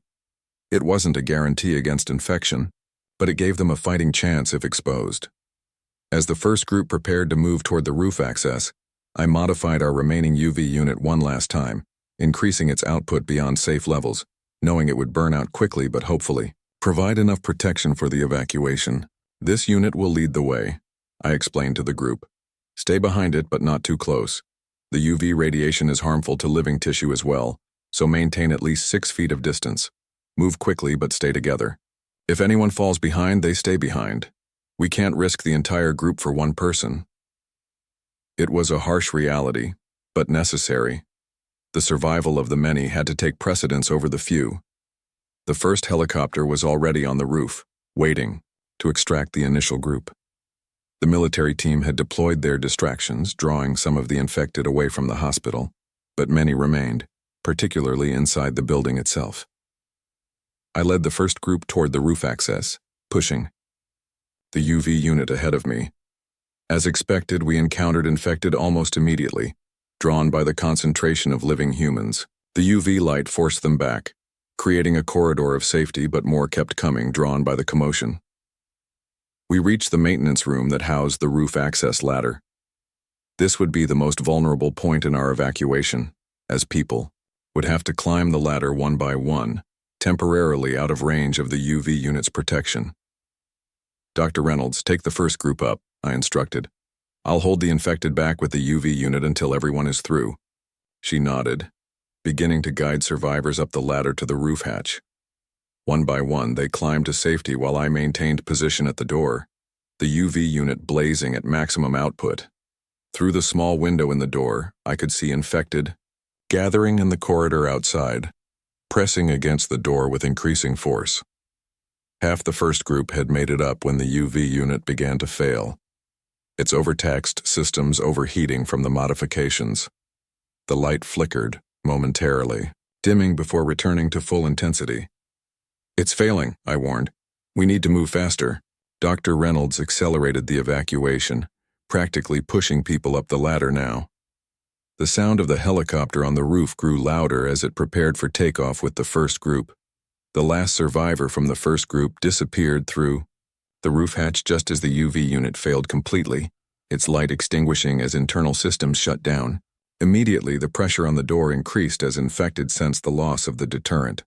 It wasn't a guarantee against infection, but it gave them a fighting chance if exposed. As the first group prepared to move toward the roof access, I modified our remaining UV unit one last time, increasing its output beyond safe levels, knowing it would burn out quickly but hopefully provide enough protection for the evacuation. This unit will lead the way, I explained to the group. Stay behind it but not too close. The UV radiation is harmful to living tissue as well, so maintain at least 6 feet of distance. Move quickly but stay together. If anyone falls behind, they stay behind. We can't risk the entire group for one person. It was a harsh reality, but necessary. The survival of the many had to take precedence over the few. The first helicopter was already on the roof, waiting to extract the initial group. The military team had deployed their distractions, drawing some of the infected away from the hospital, but many remained, particularly inside the building itself. I led the first group toward the roof access, pushing the UV unit ahead of me. As expected, we encountered infected almost immediately, drawn by the concentration of living humans. The UV light forced them back, creating a corridor of safety, but more kept coming, drawn by the commotion. We reached the maintenance room that housed the roof access ladder. This would be the most vulnerable point in our evacuation, as people would have to climb the ladder one by one, temporarily out of range of the UV unit's protection. Dr. Reynolds, take the first group up, I instructed. I'll hold the infected back with the UV unit until everyone is through. She nodded, beginning to guide survivors up the ladder to the roof hatch. One by one, they climbed to safety while I maintained position at the door, the UV unit blazing at maximum output. Through the small window in the door, I could see infected, gathering in the corridor outside, pressing against the door with increasing force. Half the first group had made it up when the UV unit began to fail, its overtaxed systems overheating from the modifications. The light flickered, momentarily, dimming before returning to full intensity. It's failing, I warned. We need to move faster. Dr. Reynolds accelerated the evacuation, practically pushing people up the ladder now. The sound of the helicopter on the roof grew louder as it prepared for takeoff with the first group. The last survivor from the first group disappeared through the roof hatch just as the UV unit failed completely, its light extinguishing as internal systems shut down. Immediately, the pressure on the door increased as infected sensed the loss of the deterrent.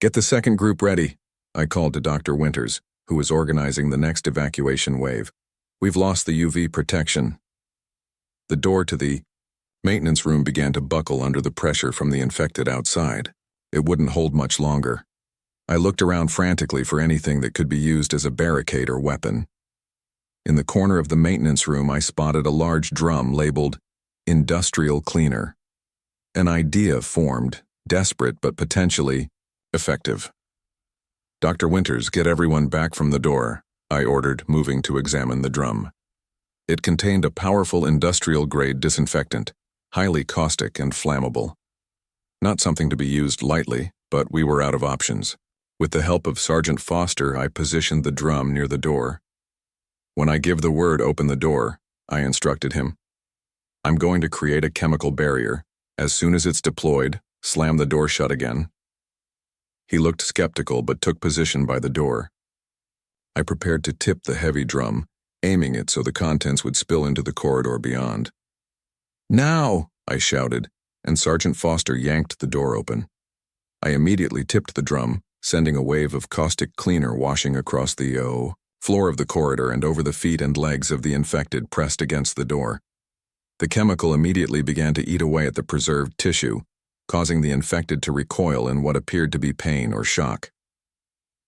Get the second group ready, I called to Dr. Winters, who was organizing the next evacuation wave. We've lost the UV protection. The door to the maintenance room began to buckle under the pressure from the infected outside. It wouldn't hold much longer. I looked around frantically for anything that could be used as a barricade or weapon. In the corner of the maintenance room, I spotted a large drum labeled industrial cleaner. An idea formed, desperate but potentially effective. Dr. Winters, get everyone back from the door, I ordered, moving to examine the drum. It contained a powerful industrial-grade disinfectant, highly caustic and flammable. Not something to be used lightly, but we were out of options. With the help of Sergeant Foster, I positioned the drum near the door. When I give the word open the door, I instructed him. I'm going to create a chemical barrier. As soon as it's deployed, slam the door shut again. He looked skeptical but took position by the door. I prepared to tip the heavy drum, aiming it so the contents would spill into the corridor beyond. Now, I shouted, and Sergeant Foster yanked the door open. I immediately tipped the drum, sending a wave of caustic cleaner washing across the floor of the corridor and over the feet and legs of the infected pressed against the door. The chemical immediately began to eat away at the preserved tissue, causing the infected to recoil in what appeared to be pain or shock.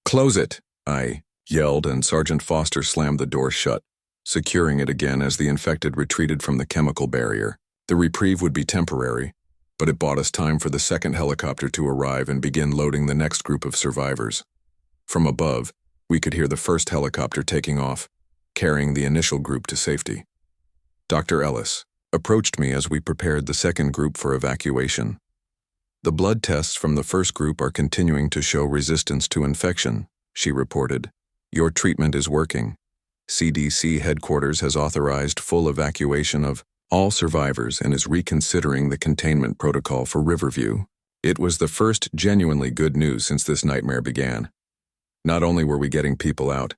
Close it, I yelled, and Sergeant Foster slammed the door shut, securing it again as the infected retreated from the chemical barrier. The reprieve would be temporary, but it bought us time for the second helicopter to arrive and begin loading the next group of survivors. From above, we could hear the first helicopter taking off, carrying the initial group to safety. Dr. Ellis approached me as we prepared the second group for evacuation. The blood tests from the first group are continuing to show resistance to infection, she reported. "Your treatment is working. CDC headquarters has authorized full evacuation of all survivors and is reconsidering the containment protocol for Riverview." It was the first genuinely good news since this nightmare began. Not only were we getting people out,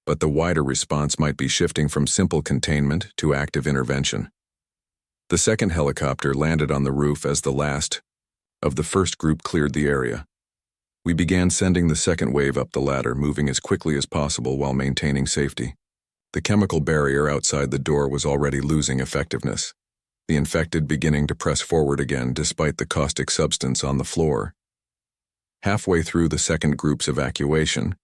but the wider response might be shifting from simple containment to active intervention. The second helicopter landed on the roof as the last of the first group cleared the area. We began sending the second wave up the ladder, moving as quickly as possible while maintaining safety. The chemical barrier outside the door was already losing effectiveness, the infected beginning to press forward again despite the caustic substance on the floor. Halfway through the second group's evacuation,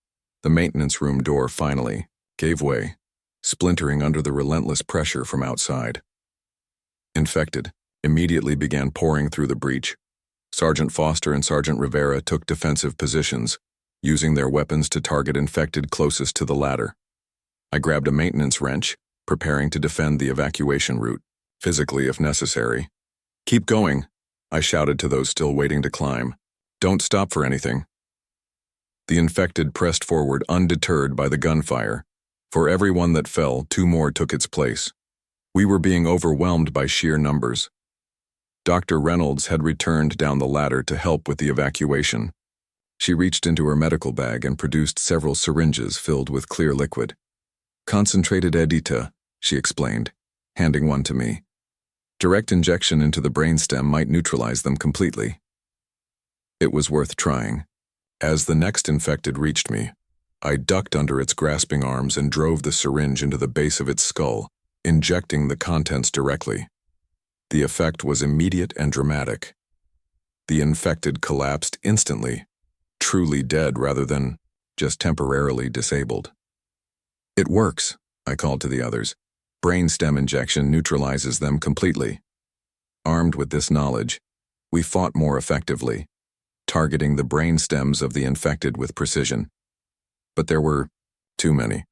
the maintenance room door finally gave way, splintering under the relentless pressure from outside. Infected immediately began pouring through the breach. Sergeant Foster and Sergeant Rivera took defensive positions, using their weapons to target infected closest to the ladder. I grabbed a maintenance wrench, preparing to defend the evacuation route, physically if necessary. "Keep going," I shouted to those still waiting to climb. "Don't stop for anything." The infected pressed forward undeterred by the gunfire. For every one that fell, 2 more took its place. We were being overwhelmed by sheer numbers. Dr. Reynolds had returned down the ladder to help with the evacuation. She reached into her medical bag and produced several syringes filled with clear liquid. "Concentrated edita," she explained, handing one to me. "Direct injection into the brainstem might neutralize them completely." It was worth trying. As the next infected reached me, I ducked under its grasping arms and drove the syringe into the base of its skull, injecting the contents directly. The effect was immediate and dramatic. The infected collapsed instantly, truly dead rather than just temporarily disabled. "It works," I called to the others. "Brainstem injection neutralizes them completely." Armed with this knowledge, we fought more effectively, targeting the brain stems of the infected with precision. But there were too many,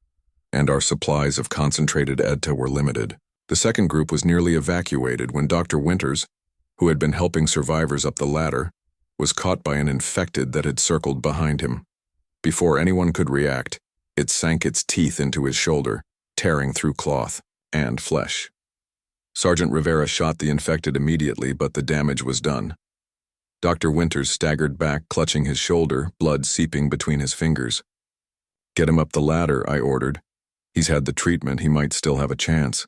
and our supplies of concentrated EDTA were limited. The second group was nearly evacuated when Dr. Winters, who had been helping survivors up the ladder, was caught by an infected that had circled behind him. Before anyone could react, it sank its teeth into his shoulder, tearing through cloth and flesh. Sergeant Rivera shot the infected immediately, but the damage was done. Dr. Winters staggered back, clutching his shoulder, blood seeping between his fingers. "Get him up the ladder," I ordered. "He's had the treatment, he might still have a chance."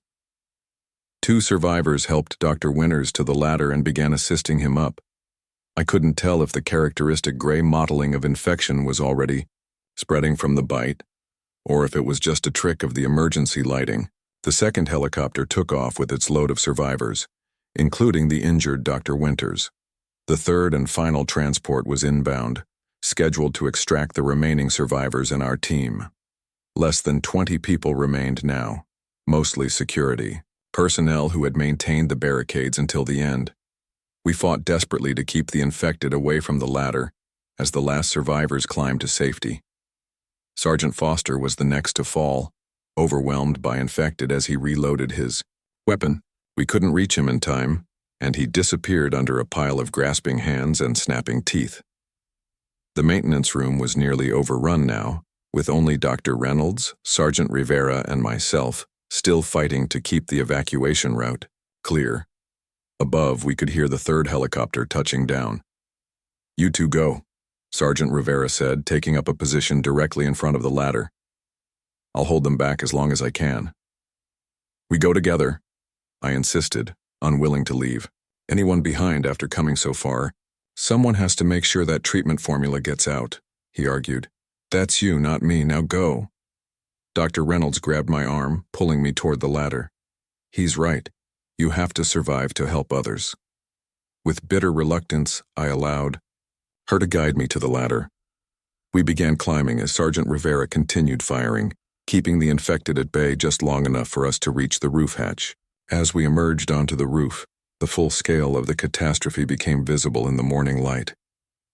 2 survivors helped Dr. Winters to the ladder and began assisting him up. I couldn't tell if the characteristic gray mottling of infection was already spreading from the bite, or if it was just a trick of the emergency lighting. The second helicopter took off with its load of survivors, including the injured Dr. Winters. The third and final transport was inbound, scheduled to extract the remaining survivors in our team. Less than 20 people remained now, mostly security, personnel who had maintained the barricades until the end. We fought desperately to keep the infected away from the ladder as the last survivors climbed to safety. Sergeant Foster was the next to fall, overwhelmed by infected as he reloaded his weapon. We couldn't reach him in time, and he disappeared under a pile of grasping hands and snapping teeth. The maintenance room was nearly overrun now, with only Dr. Reynolds, Sergeant Rivera, and myself still fighting to keep the evacuation route clear. Above, we could hear the third helicopter touching down. "You 2 go," Sergeant Rivera said, taking up a position directly in front of the ladder. "I'll hold them back as long as I can." "We go together," I insisted, unwilling to leave anyone behind after coming so far. "Someone has to make sure that treatment formula gets out," he argued. "That's you, not me. Now go." Dr. Reynolds grabbed my arm, pulling me toward the ladder. "He's right. You have to survive to help others." With bitter reluctance, I allowed her to guide me to the ladder. We began climbing as Sergeant Rivera continued firing, keeping the infected at bay just long enough for us to reach the roof hatch. As we emerged onto the roof, the full scale of the catastrophe became visible in the morning light.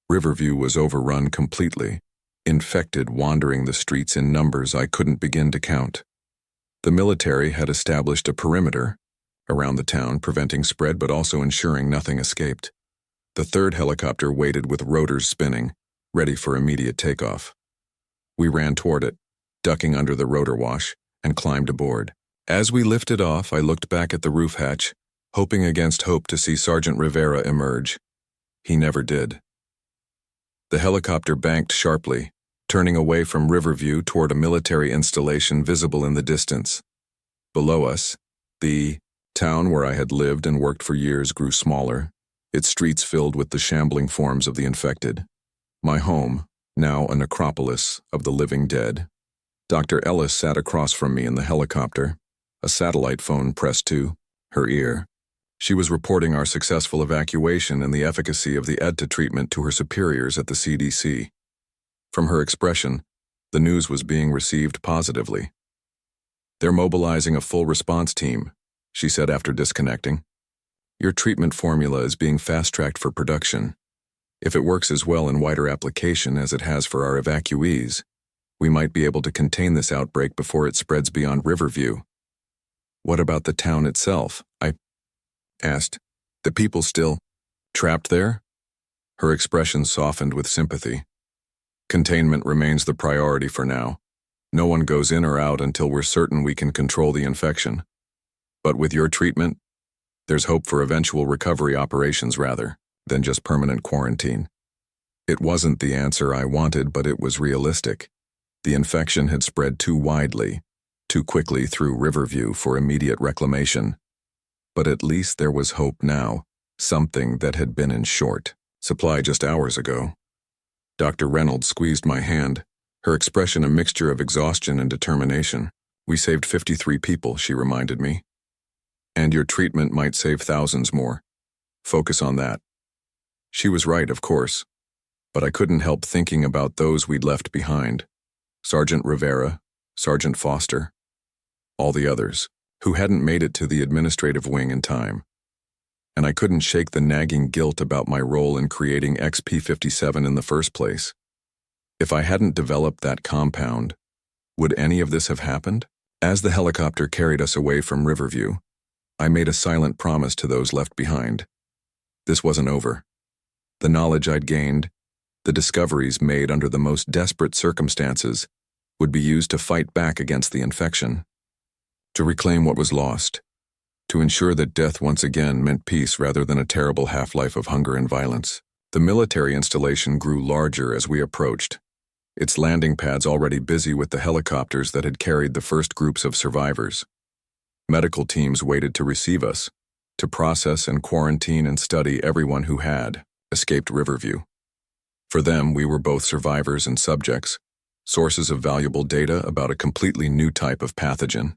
Riverview was overrun completely, infected wandering the streets in numbers I couldn't begin to count. The military had established a perimeter around the town, preventing spread but also ensuring nothing escaped. The third helicopter waited with rotors spinning, ready for immediate takeoff. We ran toward it, ducking under the rotor wash, and climbed aboard. As we lifted off, I looked back at the roof hatch, hoping against hope to see Sergeant Rivera emerge. He never did. The helicopter banked sharply, turning away from Riverview toward a military installation visible in the distance. Below us, the town where I had lived and worked for years grew smaller, its streets filled with the shambling forms of the infected. My home, now a necropolis of the living dead. Dr. Ellis sat across from me in the helicopter, a satellite phone pressed to her ear. She was reporting our successful evacuation and the efficacy of the EDTA treatment to her superiors at the CDC. From her expression, the news was being received positively. "They're mobilizing a full response team," she said after disconnecting. "Your treatment formula is being fast-tracked for production. If it works as well in wider application as it has for our evacuees, we might be able to contain this outbreak before it spreads beyond Riverview." "What about the town itself?" I asked. "The people still trapped there?" Her expression softened with sympathy. "Containment remains the priority for now. No one goes in or out until we're certain we can control the infection. But with your treatment, there's hope for eventual recovery operations rather than just permanent quarantine." It wasn't the answer I wanted, but it was realistic. The infection had spread too widely, too quickly through Riverview for immediate reclamation. But at least there was hope now, something that had been in short supply just hours ago. Dr. Reynolds squeezed my hand, her expression a mixture of exhaustion and determination. "We saved 53 people," she reminded me. "And your treatment might save thousands more. Focus on that." She was right, of course, but I couldn't help thinking about those we'd left behind. Sergeant Rivera, Sergeant Foster, all the others, who hadn't made it to the administrative wing in time. And I couldn't shake the nagging guilt about my role in creating XP-57 in the first place. If I hadn't developed that compound, would any of this have happened? As the helicopter carried us away from Riverview, I made a silent promise to those left behind. This wasn't over. The knowledge I'd gained, the discoveries made under the most desperate circumstances, would be used to fight back against the infection, to reclaim what was lost, to ensure that death once again meant peace rather than a terrible half-life of hunger and violence. The military installation grew larger as we approached, its landing pads already busy with the helicopters that had carried the first groups of survivors. Medical teams waited to receive us, to process and quarantine and study everyone who had escaped Riverview. For them, we were both survivors and subjects, sources of valuable data about a completely new type of pathogen.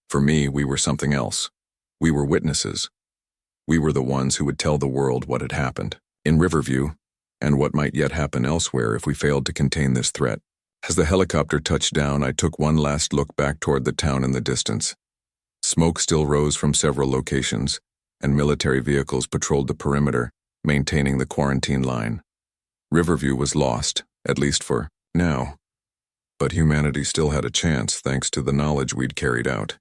For me, we were something else. We were witnesses. We were the ones who would tell the world what had happened in Riverview and what might yet happen elsewhere if we failed to contain this threat. As the helicopter touched down, I took one last look back toward the town in the distance. Smoke still rose from several locations, and military vehicles patrolled the perimeter, maintaining the quarantine line. Riverview was lost, at least for now. But humanity still had a chance thanks to the knowledge we'd carried out.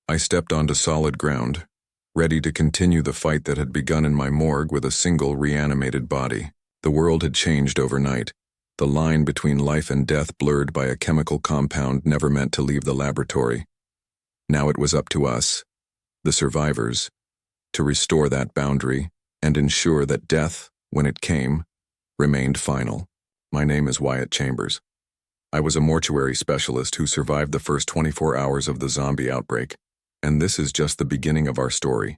I stepped onto solid ground, ready to continue the fight that had begun in my morgue with a single reanimated body. The world had changed overnight, the line between life and death blurred by a chemical compound never meant to leave the laboratory. Now it was up to us, the survivors, to restore that boundary and ensure that death, when it came, remained final. My name is Wyatt Chambers. I was a mortuary specialist who survived the first 24 hours of the zombie outbreak, and this is just the beginning of our story.